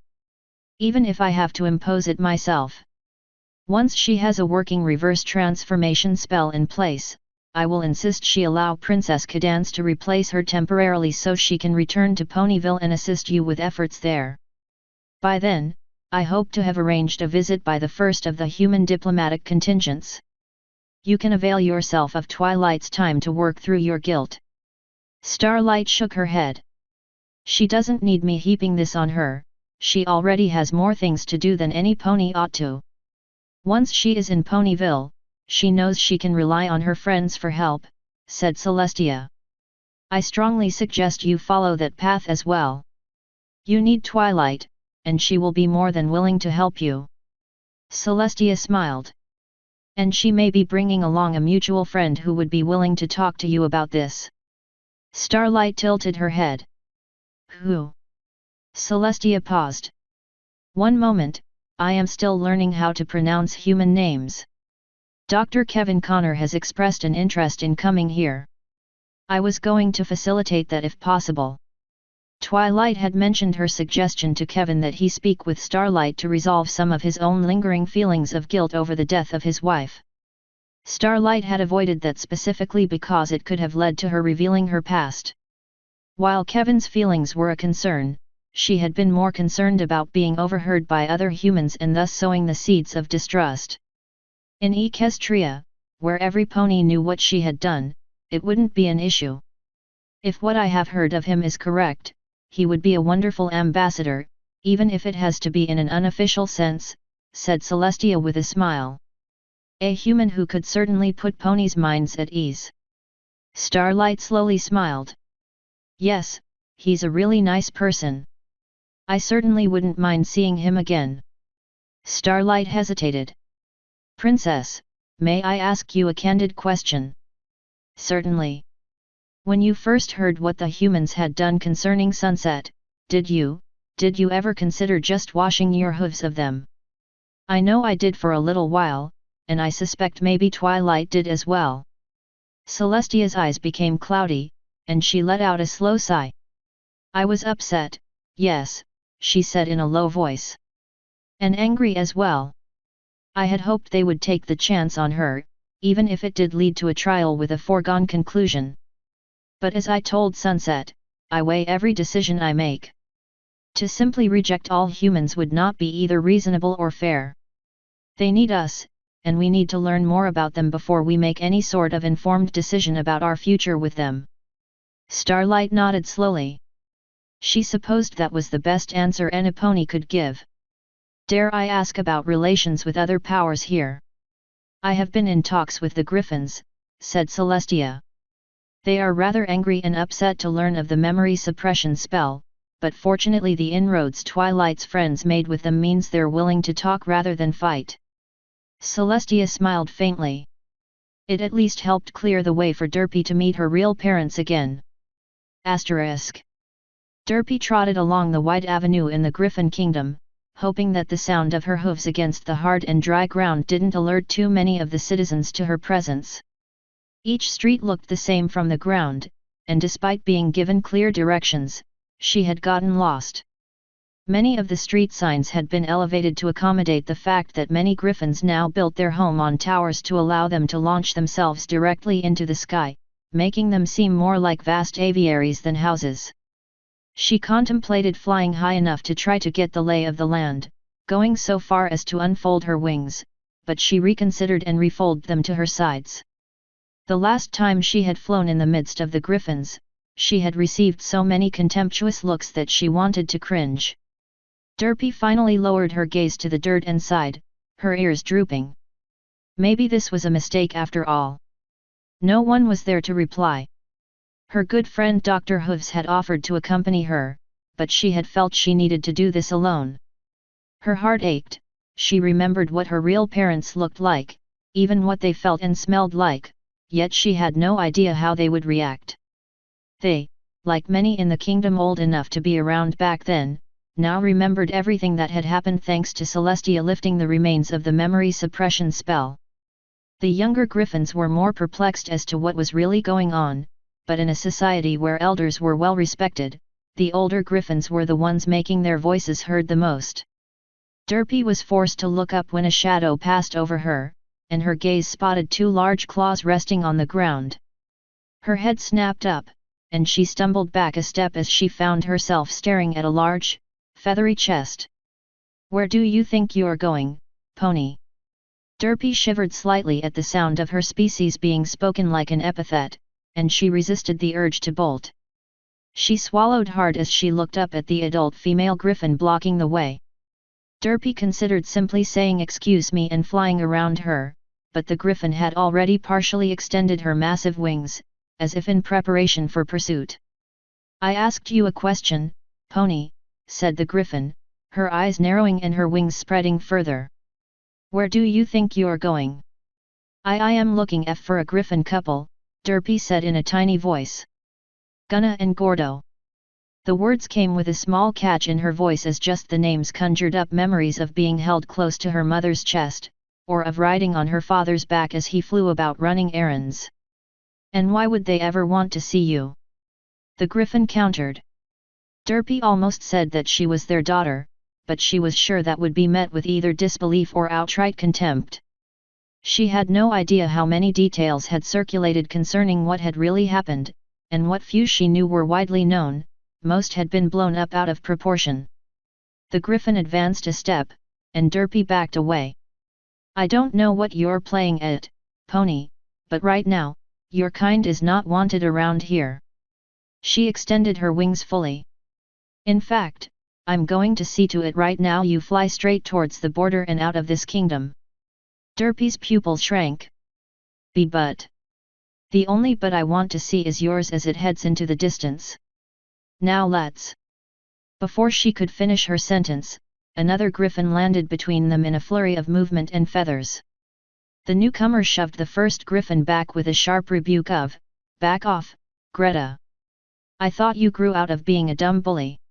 Even if I have to impose it myself. Once she has a working reverse transformation spell in place, I will insist she allow Princess Cadance to replace her temporarily so she can return to Ponyville and assist you with efforts there. By then, I hope to have arranged a visit by the first of the human diplomatic contingents. You can avail yourself of Twilight's time to work through your guilt. Starlight shook her head. She doesn't need me heaping this on her, she already has more things to do than any pony ought to. Once she is in Ponyville, she knows she can rely on her friends for help, said Celestia. I strongly suggest you follow that path as well. You need Twilight, and she will be more than willing to help you. Celestia smiled. And she may be bringing along a mutual friend who would be willing to talk to you about this. Starlight tilted her head. Who? Celestia paused. One moment, I am still learning how to pronounce human names. Dr. Kevin Connor has expressed an interest in coming here. I was going to facilitate that if possible. Twilight had mentioned her suggestion to Kevin that he speak with Starlight to resolve some of his own lingering feelings of guilt over the death of his wife. Starlight had avoided that specifically because it could have led to her revealing her past. While Kevin's feelings were a concern, she had been more concerned about being overheard by other humans and thus sowing the seeds of distrust. In Equestria, where every pony knew what she had done, it wouldn't be an issue. If what I have heard of him is correct, he would be a wonderful ambassador, even if it has to be in an unofficial sense, said Celestia with a smile. A human who could certainly put ponies' minds at ease. Starlight slowly smiled. Yes, he's a really nice person. I certainly wouldn't mind seeing him again. Starlight hesitated. Princess, may I ask you a candid question? Certainly. When you first heard what the humans had done concerning Sunset, did you ever consider just washing your hooves of them? I know I did for a little while, and I suspect maybe Twilight did as well. Celestia's eyes became cloudy, and she let out a slow sigh. I was upset, yes, she said in a low voice. And angry as well. I had hoped they would take the chance on her, even if it did lead to a trial with a foregone conclusion. But as I told Sunset, I weigh every decision I make. To simply reject all humans would not be either reasonable or fair. They need us, and we need to learn more about them before we make any sort of informed decision about our future with them. Starlight nodded slowly. She supposed that was the best answer any pony could give. Dare I ask about relations with other powers here? I have been in talks with the Griffins, said Celestia. They are rather angry and upset to learn of the memory suppression spell, but fortunately the inroads Twilight's friends made with them means they're willing to talk rather than fight. Celestia smiled faintly. It at least helped clear the way for Derpy to meet her real parents again. Asterisk. Derpy trotted along the wide avenue in the Griffin Kingdom, hoping that the sound of her hooves against the hard and dry ground didn't alert too many of the citizens to her presence. Each street looked the same from the ground, and despite being given clear directions, she had gotten lost. Many of the street signs had been elevated to accommodate the fact that many griffins now built their home on towers to allow them to launch themselves directly into the sky, making them seem more like vast aviaries than houses. She contemplated flying high enough to try to get the lay of the land, going so far as to unfold her wings, but she reconsidered and refolded them to her sides. The last time she had flown in the midst of the griffins, she had received so many contemptuous looks that she wanted to cringe. Derpy finally lowered her gaze to the dirt and sighed, her ears drooping. Maybe this was a mistake after all. No one was there to reply. Her good friend Dr. Hooves had offered to accompany her, but she had felt she needed to do this alone. Her heart ached, she remembered what her real parents looked like, even what they felt and smelled like, yet she had no idea how they would react. They, like many in the kingdom old enough to be around back then, now remembered everything that had happened thanks to Celestia lifting the remains of the memory suppression spell. The younger griffins were more perplexed as to what was really going on, but in a society where elders were well respected, the older griffins were the ones making their voices heard the most. Derpy was forced to look up when a shadow passed over her, and her gaze spotted two large claws resting on the ground. Her head snapped up, and she stumbled back a step as she found herself staring at a large, feathery chest. "Where do you think you're going, pony?" Derpy shivered slightly at the sound of her species being spoken like an epithet, and she resisted the urge to bolt. She swallowed hard as she looked up at the adult female griffin blocking the way. Derpy considered simply saying "excuse me" and flying around her, but the griffin had already partially extended her massive wings, as if in preparation for pursuit. "I asked you a question, pony," said the griffin, her eyes narrowing and her wings spreading further. "Where do you think you're going?" I am looking for a griffin couple," Derpy said in a tiny voice. "Gunna and Gordo." The words came with a small catch in her voice as just the names conjured up memories of being held close to her mother's chest, or of riding on her father's back as he flew about running errands. "And why would they ever want to see you?" the griffin countered. Derpy almost said that she was their daughter, but she was sure that would be met with either disbelief or outright contempt. She had no idea how many details had circulated concerning what had really happened, and what few she knew were widely known, most had been blown up out of proportion. The griffin advanced a step, and Derpy backed away. "I don't know what you're playing at, pony, but right now, your kind is not wanted around here." She extended her wings fully. "In fact, I'm going to see to it right now you fly straight towards the border and out of this kingdom." Derpy's pupil shrank. But. The only but I want to see is yours as it heads into the distance. Now let's." Before she could finish her sentence, another griffin landed between them in a flurry of movement and feathers. The newcomer shoved the first griffin back with a sharp rebuke of, "Back off, Greta. I thought you grew out of being a dumb bully."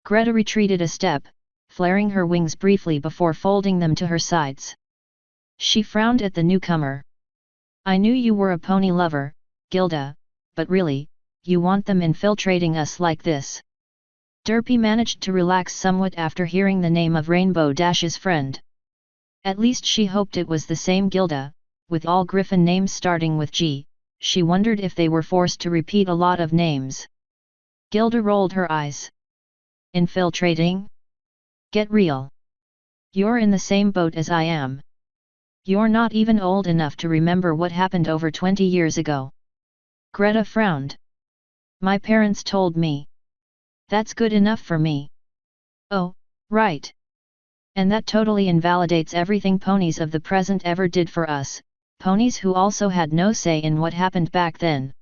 Greta retreated a step, flaring her wings briefly before folding them to her sides. She frowned at the newcomer. "I knew you were a pony lover, Gilda, but really, you want them infiltrating us like this?" Derpy managed to relax somewhat after hearing the name of Rainbow Dash's friend. At least she hoped it was the same Gilda, with all Griffin names starting with G. She wondered if they were forced to repeat a lot of names. Gilda rolled her eyes. Infiltrating? Get real. You're in the same boat as I am. You're not even old enough to remember what happened over 20 years ago. Greta frowned. My parents told me. That's good enough for me. Oh, right. And that totally invalidates everything ponies of the present ever did for us, ponies who also had no say in what happened back then.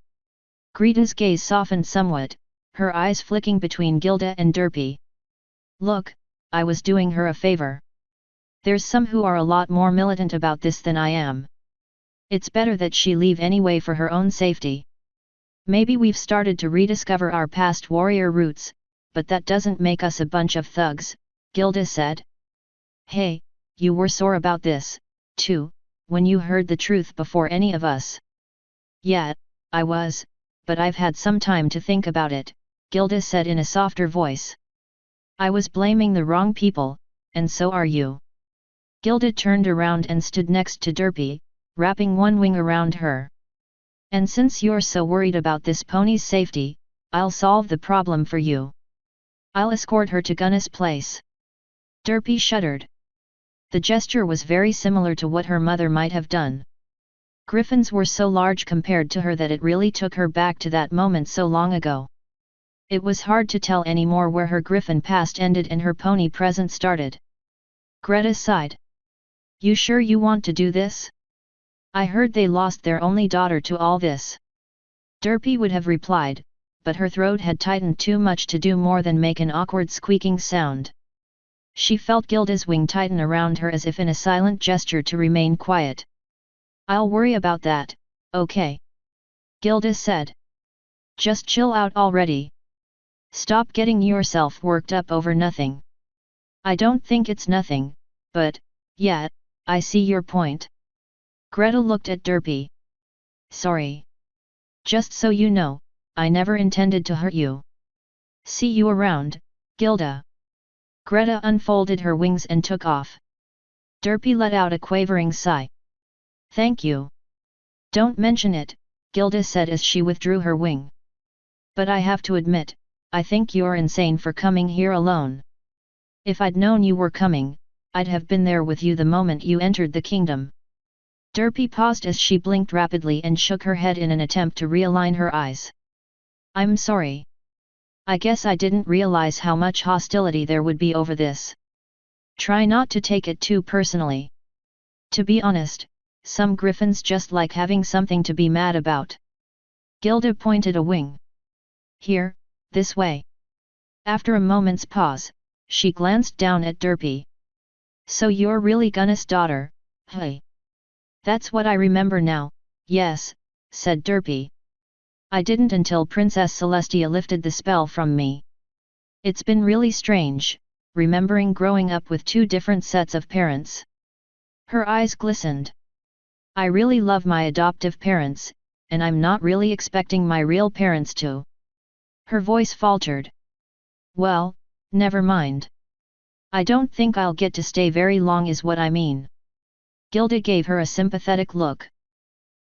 Greta's gaze softened somewhat, her eyes flicking between Gilda and Derpy. Look, I was doing her a favor. There's some who are a lot more militant about this than I am. It's better that she leave anyway for her own safety. Maybe we've started to rediscover our past warrior roots, but that doesn't make us a bunch of thugs, Gilda said. Hey, you were sore about this, too, when you heard the truth before any of us. Yeah, I was, but I've had some time to think about it, Gilda said in a softer voice. I was blaming the wrong people, and so are you. Gilda turned around and stood next to Derpy, wrapping one wing around her. And since you're so worried about this pony's safety, I'll solve the problem for you. I'll escort her to Gunna's place. Derpy shuddered. The gesture was very similar to what her mother might have done. Griffins were so large compared to her that it really took her back to that moment so long ago. It was hard to tell anymore where her Griffin past ended and her pony present started. Greta sighed. You sure you want to do this? I heard they lost their only daughter to all this. Derpy would have replied, but her throat had tightened too much to do more than make an awkward squeaking sound. She felt Gilda's wing tighten around her as if in a silent gesture to remain quiet. I'll worry about that, okay? Gilda said. Just chill out already. Stop getting yourself worked up over nothing. I don't think it's nothing, but, yeah, I see your point. Greta looked at Derpy. Sorry. Just so you know, I never intended to hurt you. See you around, Gilda. Greta unfolded her wings and took off. Derpy let out a quavering sigh. Thank you. Don't mention it, Gilda said as she withdrew her wing. But I have to admit, I think you're insane for coming here alone. If I'd known you were coming, I'd have been there with you the moment you entered the kingdom. Derpy paused as she blinked rapidly and shook her head in an attempt to realign her eyes. I'm sorry. I guess I didn't realize how much hostility there would be over this. Try not to take it too personally. To be honest, some Griffins just like having something to be mad about. Gilda pointed a wing. Here, this way. After a moment's pause, she glanced down at Derpy. So you're really Gunna's daughter, hey? That's what I remember now, yes, said Derpy. I didn't until Princess Celestia lifted the spell from me. It's been really strange, remembering growing up with two different sets of parents. Her eyes glistened. I really love my adoptive parents, and I'm not really expecting my real parents to. Her voice faltered. Well, never mind. I don't think I'll get to stay very long is what I mean. Gilda gave her a sympathetic look.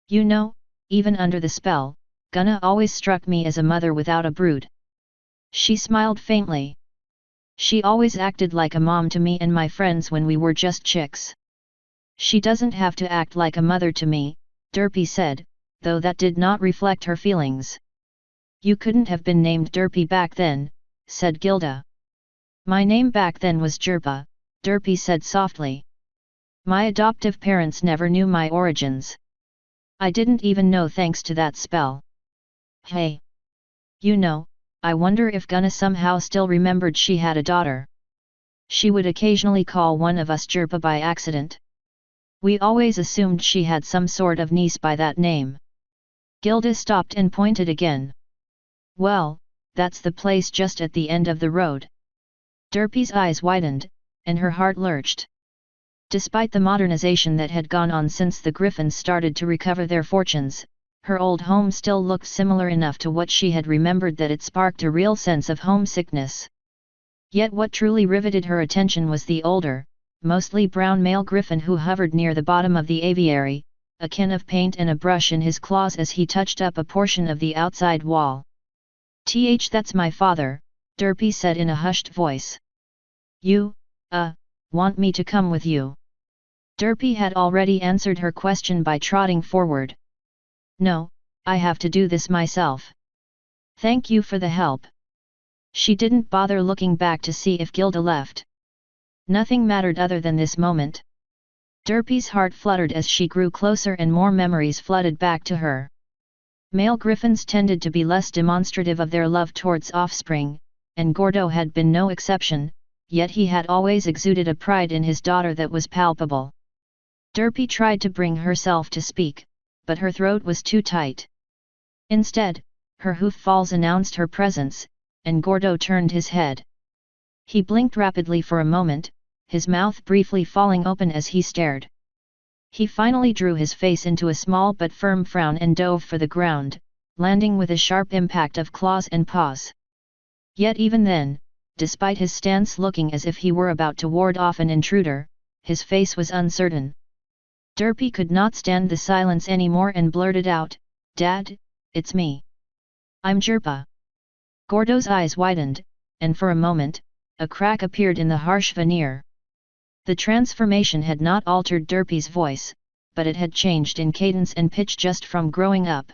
You know, even under the spell, Gunna always struck me as a mother without a brood. She smiled faintly. She always acted like a mom to me and my friends when we were just chicks. She doesn't have to act like a mother to me, Derpy said, though that did not reflect her feelings. You couldn't have been named Derpy back then, said Gilda. My name back then was Jerpa, Derpy said softly. My adoptive parents never knew my origins. I didn't even know thanks to that spell. Hey! You know, I wonder if Gunna somehow still remembered she had a daughter. She would occasionally call one of us Jerpa by accident. We always assumed she had some sort of niece by that name. Gilda stopped and pointed again. Well, that's the place just at the end of the road. Derpy's eyes widened, and her heart lurched. Despite the modernization that had gone on since the Griffins started to recover their fortunes, her old home still looked similar enough to what she had remembered that it sparked a real sense of homesickness. Yet what truly riveted her attention was the older, mostly brown male griffin who hovered near the bottom of the aviary, a can of paint and a brush in his claws as he touched up a portion of the outside wall. That's my father, Derpy said in a hushed voice. You, want me to come with you? Derpy had already answered her question by trotting forward. No, I have to do this myself. Thank you for the help. She didn't bother looking back to see if Gilda left. Nothing mattered other than this moment. Derpy's heart fluttered as she grew closer and more memories flooded back to her. Male griffins tended to be less demonstrative of their love towards offspring, and Gordo had been no exception, yet he had always exuded a pride in his daughter that was palpable. Derpy tried to bring herself to speak, but her throat was too tight. Instead, her hoof falls announced her presence, and Gordo turned his head. He blinked rapidly for a moment, his mouth briefly falling open as he stared. He finally drew his face into a small but firm frown and dove for the ground, landing with a sharp impact of claws and paws. Yet even then, despite his stance looking as if he were about to ward off an intruder, his face was uncertain. Derpy could not stand the silence anymore and blurted out, "Dad, it's me. I'm Jerpa." Gordo's eyes widened, and for a moment, a crack appeared in the harsh veneer. The transformation had not altered Derpy's voice, but it had changed in cadence and pitch just from growing up.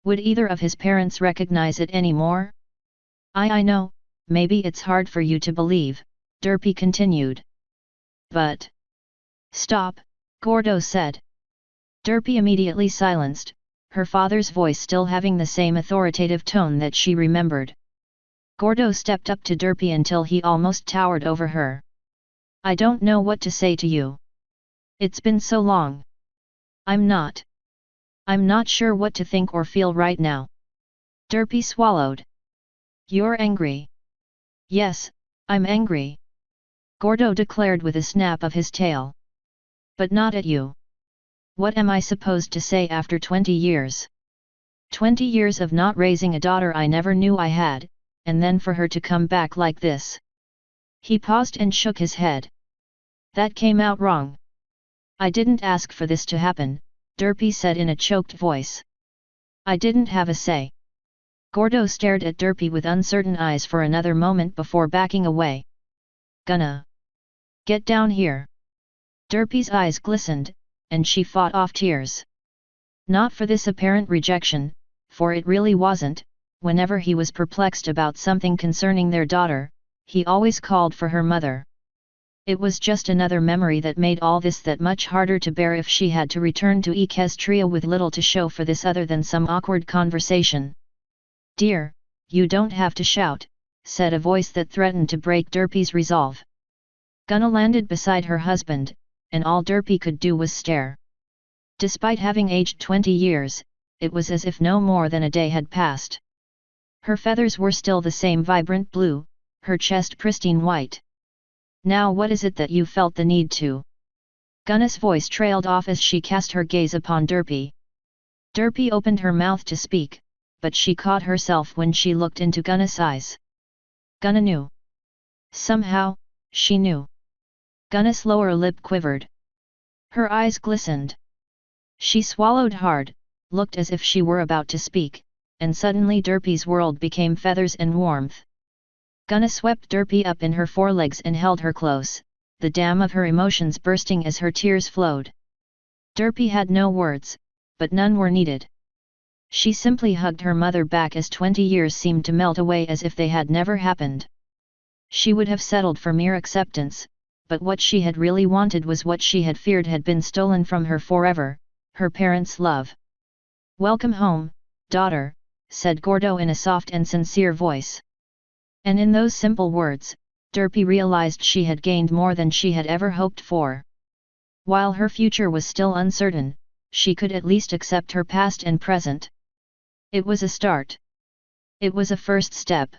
Would either of his parents recognize it anymore? I know, maybe it's hard for you to believe, Derpy continued. But... Stop, Gordo said. Derpy immediately silenced, her father's voice still having the same authoritative tone that she remembered. Gordo stepped up to Derpy until he almost towered over her. I don't know what to say to you. It's been so long. I'm not sure what to think or feel right now. Derpy swallowed. You're angry. Yes, I'm angry. Gordo declared with a snap of his tail. But not at you. What am I supposed to say after 20 years? 20 years of not raising a daughter I never knew I had, and then for her to come back like this. He paused and shook his head. That came out wrong. I didn't ask for this to happen, Derpy said in a choked voice. I didn't have a say. Gordo stared at Derpy with uncertain eyes for another moment before backing away. Gonna get down here. Derpy's eyes glistened, and she fought off tears. Not for this apparent rejection, for it really wasn't. Whenever he was perplexed about something concerning their daughter, he always called for her mother. It was just another memory that made all this that much harder to bear if she had to return to Equestria with little to show for this other than some awkward conversation. Dear, you don't have to shout, said a voice that threatened to break Derpy's resolve. Gunna landed beside her husband, and all Derpy could do was stare. Despite having aged 20 years, it was as if no more than a day had passed. Her feathers were still the same vibrant blue, her chest pristine white. Now what is it that you felt the need to? Gunna's voice trailed off as she cast her gaze upon Derpy. Derpy opened her mouth to speak, but she caught herself when she looked into Gunna's eyes. Gunna knew. Somehow, she knew. Gunna's lower lip quivered. Her eyes glistened. She swallowed hard, looked as if she were about to speak, and suddenly Derpy's world became feathers and warmth. Gunna swept Derpy up in her forelegs and held her close, the dam of her emotions bursting as her tears flowed. Derpy had no words, but none were needed. She simply hugged her mother back as 20 years seemed to melt away as if they had never happened. She would have settled for mere acceptance, but what she had really wanted was what she had feared had been stolen from her forever, her parents' love. Welcome home, daughter, said Gordo in a soft and sincere voice. And in those simple words, Derpy realized she had gained more than she had ever hoped for. While her future was still uncertain, she could at least accept her past and present. It was a start. It was a first step.